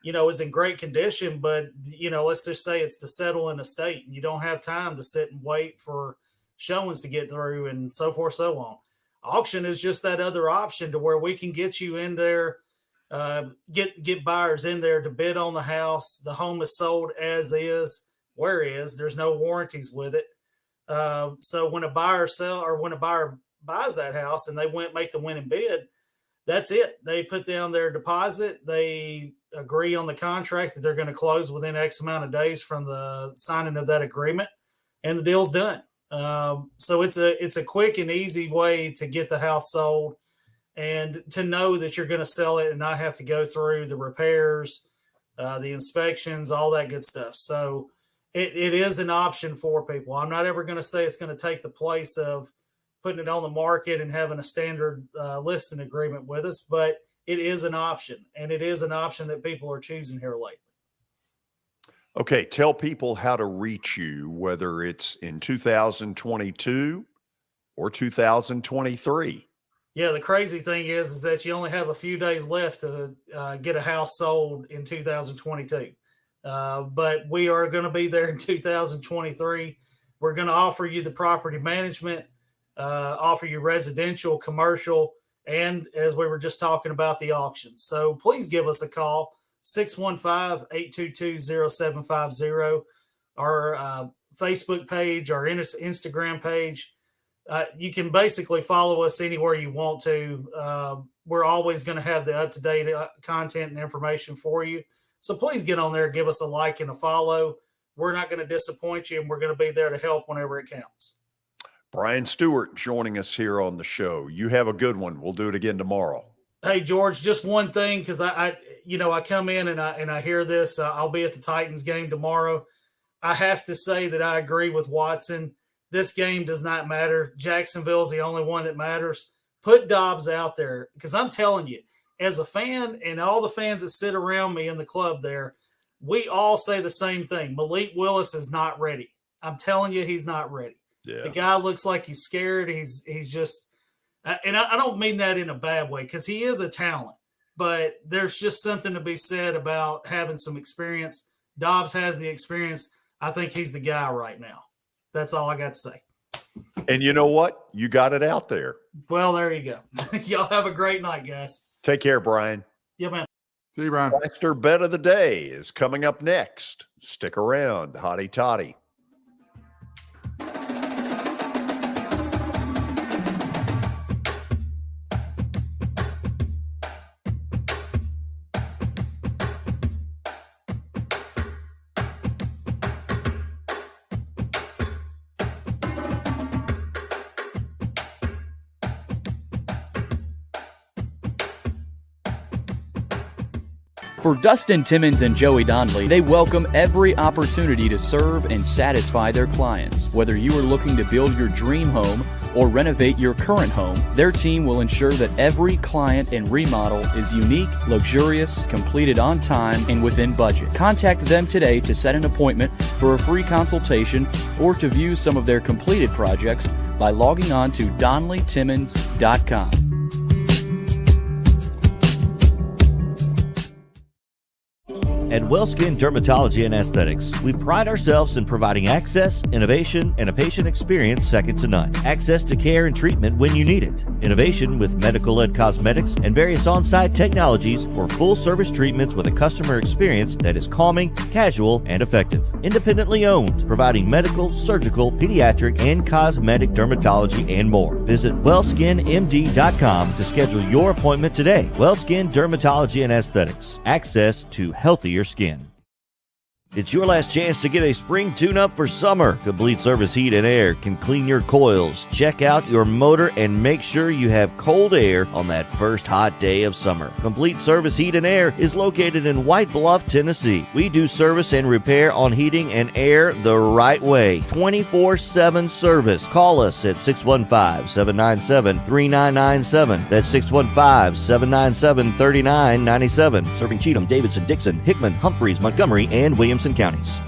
is in great condition, but, let's just say it's to settle in a state, and you don't have time to sit and wait for showings to get through and so forth, so on. Auction is just that other option, to where we can get you in there, get buyers in there to bid on the house. The home is sold as is, where is. There's no warranties with it. So when a buyer buys that house and they make the winning bid, that's it. They put down their deposit. They agree on the contract that they're going to close within X amount of days from the signing of that agreement, and the deal's done. So it's a quick and easy way to get the house sold, and to know that you're going to sell it and not have to go through the repairs, the inspections, all that good stuff. So it is an option for people. I'm not ever going to say it's going to take the place of putting it on the market and having a standard listing agreement with us, but it is an option, and it is an option that people are choosing here lately. Okay, tell people how to reach you, whether it's in 2022 or 2023. Yeah, the crazy thing is that you only have a few days left to get a house sold in 2022. But we are going to be there in 2023. We're going to offer you the property management, offer you residential, commercial, and as we were just talking about, the auctions. So please give us a call, 615-822-0750, our Facebook page, our Instagram page. You can basically follow us anywhere you want to. We're always going to have the up-to-date content and information for you. So please get on there, give us a like and a follow. We're not going to disappoint you, and we're going to be there to help whenever it counts. Brian Stewart joining us here on the show. You have a good one. We'll do it again tomorrow. Hey, George, just one thing, because I come in and I hear this. I'll be at the Titans game tomorrow. I have to say that I agree with Watson. This game does not matter. Jacksonville's the only one that matters. Put Dobbs out there, because I'm telling you, as a fan and all the fans that sit around me in the club there, we all say the same thing. Malik Willis is not ready. I'm telling you, he's not ready. Yeah. The guy looks like he's scared. He's just and I don't mean that in a bad way, because he is a talent. But there's just something to be said about having some experience. Dobbs has the experience. I think he's the guy right now. That's all I got to say. And you know what? You got it out there. Well, there you go. Y'all have a great night, guys. Take care, Brian. Yeah, man. See you, Brian. Baxter Bet of the Day is coming up next. Stick around, hotty toddy. For Dustin Timmons and Joey Donnelly, they welcome every opportunity to serve and satisfy their clients. Whether you are looking to build your dream home or renovate your current home, their team will ensure that every client and remodel is unique, luxurious, completed on time, and within budget. Contact them today to set an appointment for a free consultation or to view some of their completed projects by logging on to DonnellyTimmons.com. At WellSkin Dermatology and Aesthetics, we pride ourselves in providing access, innovation, and a patient experience second to none. Access to care and treatment when you need it. Innovation with medical-led cosmetics and various on-site technologies for full-service treatments with a customer experience that is calming, casual, and effective. Independently owned, providing medical, surgical, pediatric, and cosmetic dermatology and more. Visit WellSkinMD.com to schedule your appointment today. WellSkin Dermatology and Aesthetics. Access to healthier skin. It's your last chance to get a spring tune-up for summer. Complete Service Heat and Air can clean your coils, check out your motor, and make sure you have cold air on that first hot day of summer. Complete Service Heat and Air is located in White Bluff, Tennessee. We do service and repair on heating and air the right way. 24/7 service. Call us at 615-797-3997. That's 615-797-3997. Serving Cheatham, Davidson, Dixon, Hickman, Humphreys, Montgomery, and Williamson counties.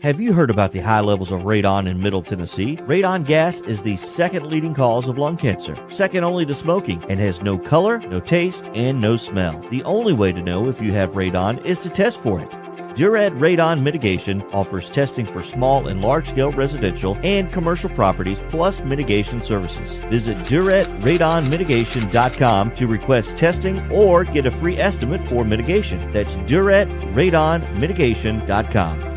Have you heard about the high levels of radon in Middle Tennessee? Radon gas is the second leading cause of lung cancer, second only to smoking, and has no color, no taste, and no smell. The only way to know if you have radon is to test for it. Duret Radon Mitigation offers testing for small and large-scale residential and commercial properties, plus mitigation services. Visit DuretRadonMitigation.com to request testing or get a free estimate for mitigation. That's DuretRadonMitigation.com.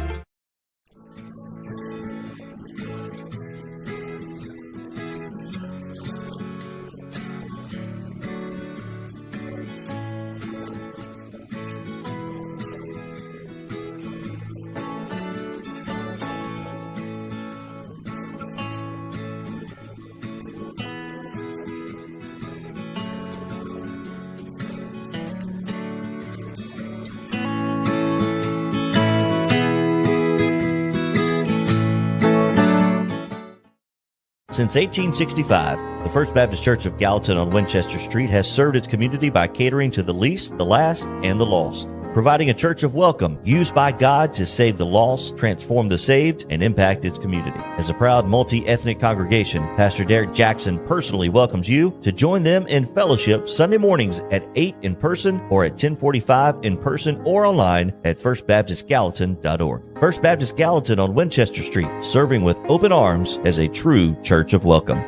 Since 1865, the First Baptist Church of Gallatin on Winchester Street has served its community by catering to the least, the last, and the lost, providing a church of welcome used by God to save the lost, transform the saved, and impact its community. As a proud multi-ethnic congregation, Pastor Derek Jackson personally welcomes you to join them in fellowship Sunday mornings at 8 in person or at 1045 in person or online at firstbaptistgallatin.org. First Baptist Gallatin on Winchester Street, serving with open arms as a true church of welcome.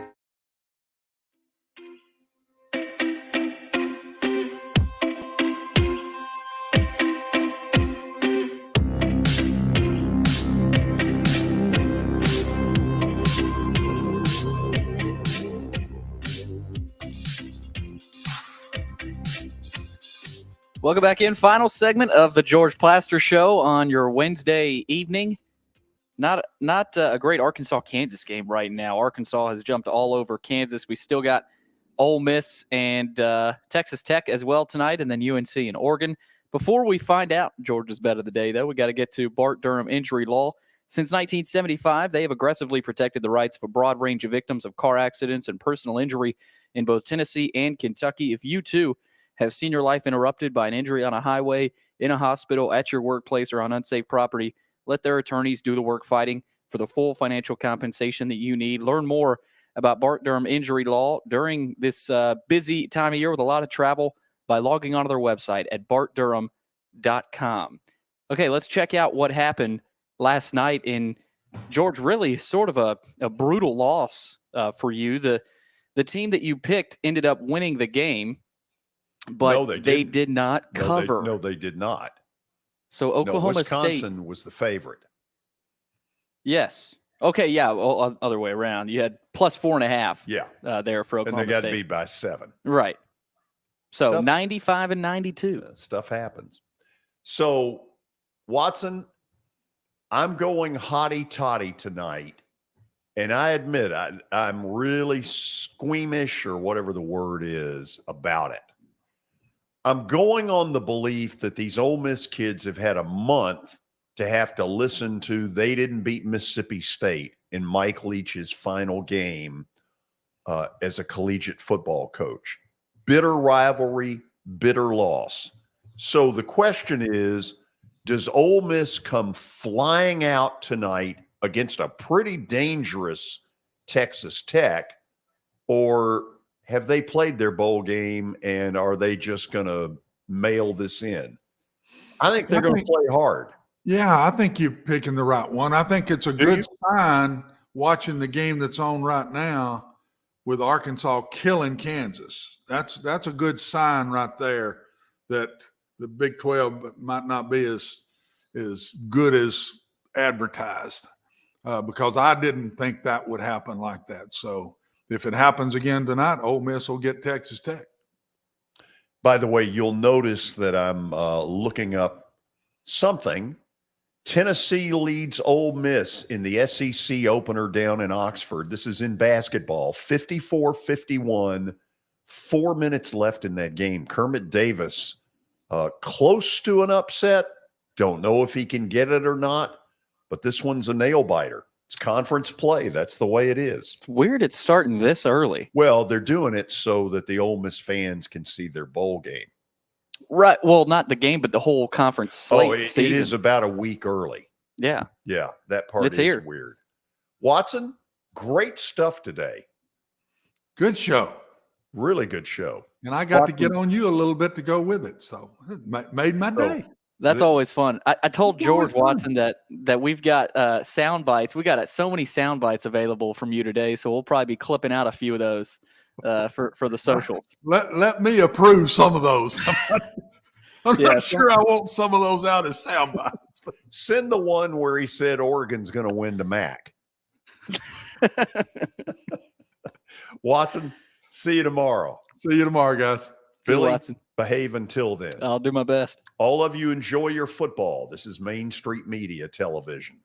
Welcome back in. Final segment of the George Plaster Show on your Wednesday evening. Not a great Arkansas-Kansas game right now. Arkansas has jumped all over Kansas. We still got Ole Miss and Texas Tech as well tonight, and then UNC and Oregon. Before we find out Georgia's bet of the day, though, we got to get to Bart Durham injury law. Since 1975, they have aggressively protected the rights of a broad range of victims of car accidents and personal injury in both Tennessee and Kentucky. If you, too, have seen your life interrupted by an injury on a highway, in a hospital, at your workplace, or on unsafe property, let their attorneys do the work fighting for the full financial compensation that you need. Learn more about Bart Durham injury law during this busy time of year with a lot of travel by logging onto their website at bartdurham.com. Okay, let's check out what happened last night in, George, really sort of a brutal loss for you. The team that you picked ended up winning the game, but no, they did not cover. No, they did not. So Oklahoma State. Wisconsin was the favorite. Yes. Okay, yeah, well, other way around. You had plus 4.5 there for Oklahoma State. And they got beat by 7. Right. So 95 and 92. Stuff happens. So, Watson, I'm going hotty-toddy tonight, and I admit I'm really squeamish, or whatever the word is, about it. I'm going on the belief that these Ole Miss kids have had a month to have to listen to they didn't beat Mississippi State in Mike Leach's final game as a collegiate football coach. Bitter rivalry, bitter loss. So the question is, does Ole Miss come flying out tonight against a pretty dangerous Texas Tech, or have they played their bowl game and are they just going to mail this in? I think they're going to play hard. Yeah, I think you're picking the right one. I think it's a good sign watching the game that's on right now with Arkansas killing Kansas. That's a good sign right there that the Big 12 might not be as good as advertised, because I didn't think that would happen like that. So if it happens again tonight, Ole Miss will get Texas Tech. By the way, you'll notice that I'm looking up something. Tennessee leads Ole Miss in the SEC opener down in Oxford. This is in basketball, 54-51, 4 minutes left in that game. Kermit Davis, close to an upset. Don't know if he can get it or not, but this one's a nail biter. It's conference play. That's the way it is. It's weird it's starting this early. Well, they're doing it so that the Ole Miss fans can see their bowl game. Right. Well, not the game, but the whole conference slate. It is about a week early. Yeah. Yeah, that part is here. Weird. Watson, great stuff today. Good show. Really good show. And I got to get on you a little bit to go with it. So it made my day. That's always fun. I told George Watson that we've got sound bites. We got so many sound bites available from you today, so we'll probably be clipping out a few of those for the socials. Let me approve some of those. I'm not sure I want some of those out as sound bites. Send the one where he said Oregon's going to win to Mac. Watson, see you tomorrow. See you tomorrow, guys. Billy, Watson. Behave until then. I'll do my best. All of you enjoy your football. This is Main Street Media Television.